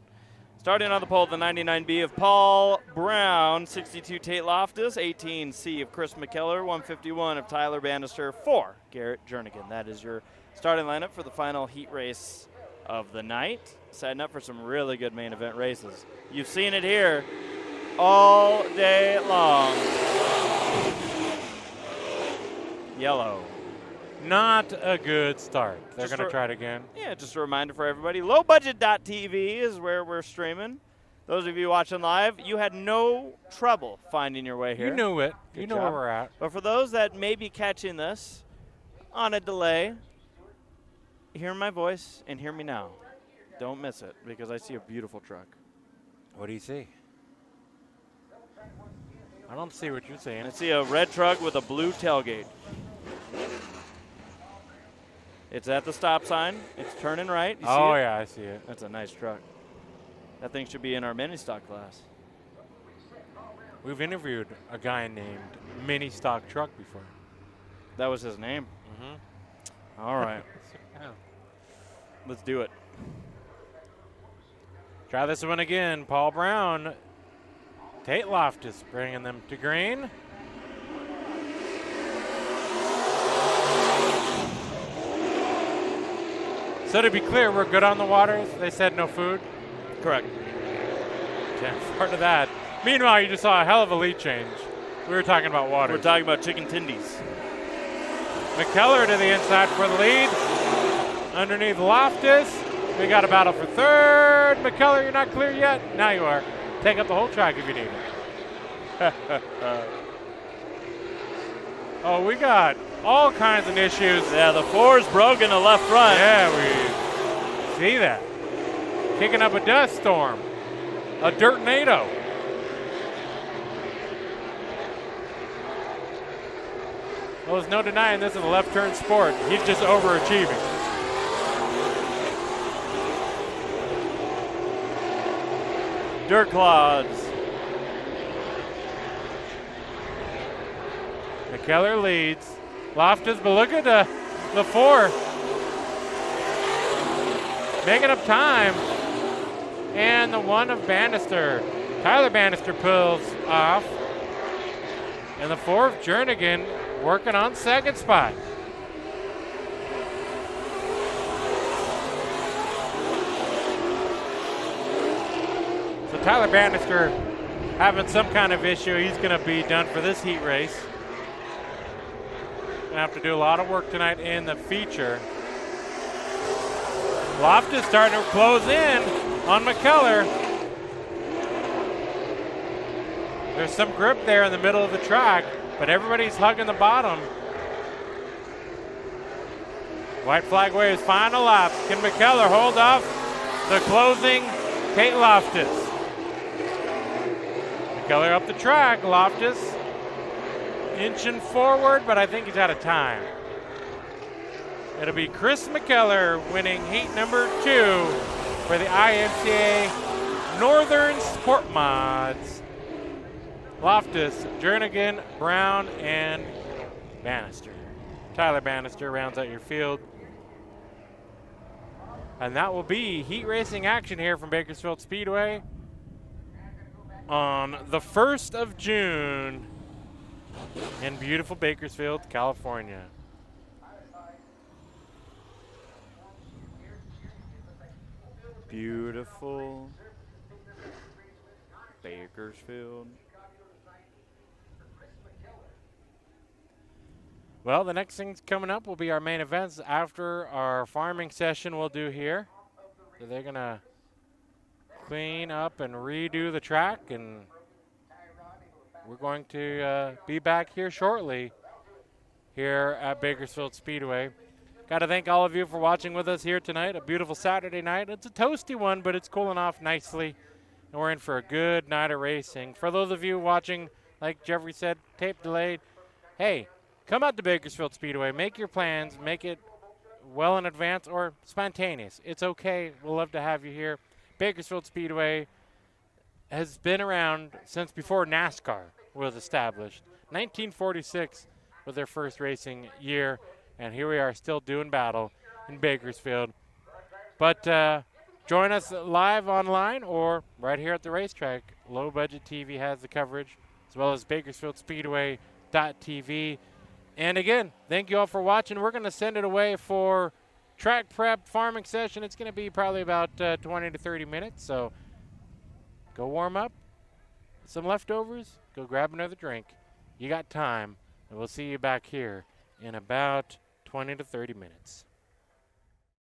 Starting on the pole, the 99B of Paul Brown, 62 Tate Loftus, 18C of Chris McKellar, 151 of Tyler Bannister, 4 Garrett Jernigan. That is your starting lineup for the final heat race of the night. Setting up for some really good main event races. You've seen it here all day long. Yellow. Not a good start. They're Just going to try it again. Yeah, just a reminder for everybody, lowbudget.tv is where we're streaming. Those of you watching live, you had no trouble finding your way here. You knew it. Good You know job. where we're at. But for those that may be catching this on a delay, hear my voice and hear me now. Don't miss it, because I see a beautiful truck. What do you see? I don't see what you're saying. I see a red truck with a blue tailgate. It's at the stop sign. It's turning right. You see Oh, it? yeah, I see it. That's a nice truck. That thing should be in our mini stock class. We've interviewed a guy named Mini Stock Truck before. That was his name. Mm-hmm. All right. Yeah. Let's do it. Try this one again. Paul Brown. Tate Loftus bringing them to green. So to be clear, we're good on the waters. They said no food. Correct. Yeah, part of that. Meanwhile, you just saw a hell of a lead change. We were talking about water. We're talking about chicken tendies. McKellar to the inside for the lead. Underneath Loftus. We got a battle for third. McKellar, you're not clear yet. Now you are. Take up the whole track if you need it. Oh, we got all kinds of issues. Yeah, the 4's broken to left front. Yeah, we see that. Kicking up a dust storm. A dirt-nado. Well, there's no denying this is a left turn sport. He's just overachieving. dirt clods. McKellar leads. Loftus, but look at the 4. Making up time. And the 1 of Bannister. Tyler Bannister pulls off. And the 4 of Jernigan working on second spot. So Tyler Bannister having some kind of issue. He's going to be done for this heat race. Going to have to do a lot of work tonight in the feature. Loftus starting to close in on McKellar. There's some grip there in the middle of the track, but everybody's hugging the bottom. White flag waves, final lap. Can McKellar hold off the closing Kate Loftus? McKellar up the track. Loftus inching forward, but I think he's out of time. It'll be Chris McKellar winning heat number 2 for the IMCA Northern Sport Mods. Loftus, Jernigan, Brown, and Bannister. Tyler Bannister rounds out your field. And that will be heat racing action here from Bakersfield Speedway on the 1st of June in beautiful Bakersfield, California. Beautiful Bakersfield. Well, the next thing's coming up will be our main events after our farming session we'll do here. So they're going to clean up and redo the track, and we're going to be back here shortly here at Bakersfield Speedway. Got to thank all of you for watching with us here tonight. A beautiful Saturday night. It's a toasty one, but it's cooling off nicely, and we're in for a good night of racing. For those of you watching, like Jeffrey said, tape delayed, hey, come out to Bakersfield Speedway. Make your plans. Make it well in advance or spontaneous. It's okay. We'll love to have you here. Bakersfield Speedway has been around since before NASCAR was established. 1946 was their first racing year, and here we are still doing battle in Bakersfield. But join us live online or right here at the racetrack. Low Budget TV has the coverage, as well as BakersfieldSpeedway.tv. And again, thank you all for watching. We're going to send it away for track prep farming session. It's going to be probably about 20 to 30 minutes. So go warm up, some leftovers, go grab another drink. You got time, and we'll see you back here in about 20 to 30 minutes.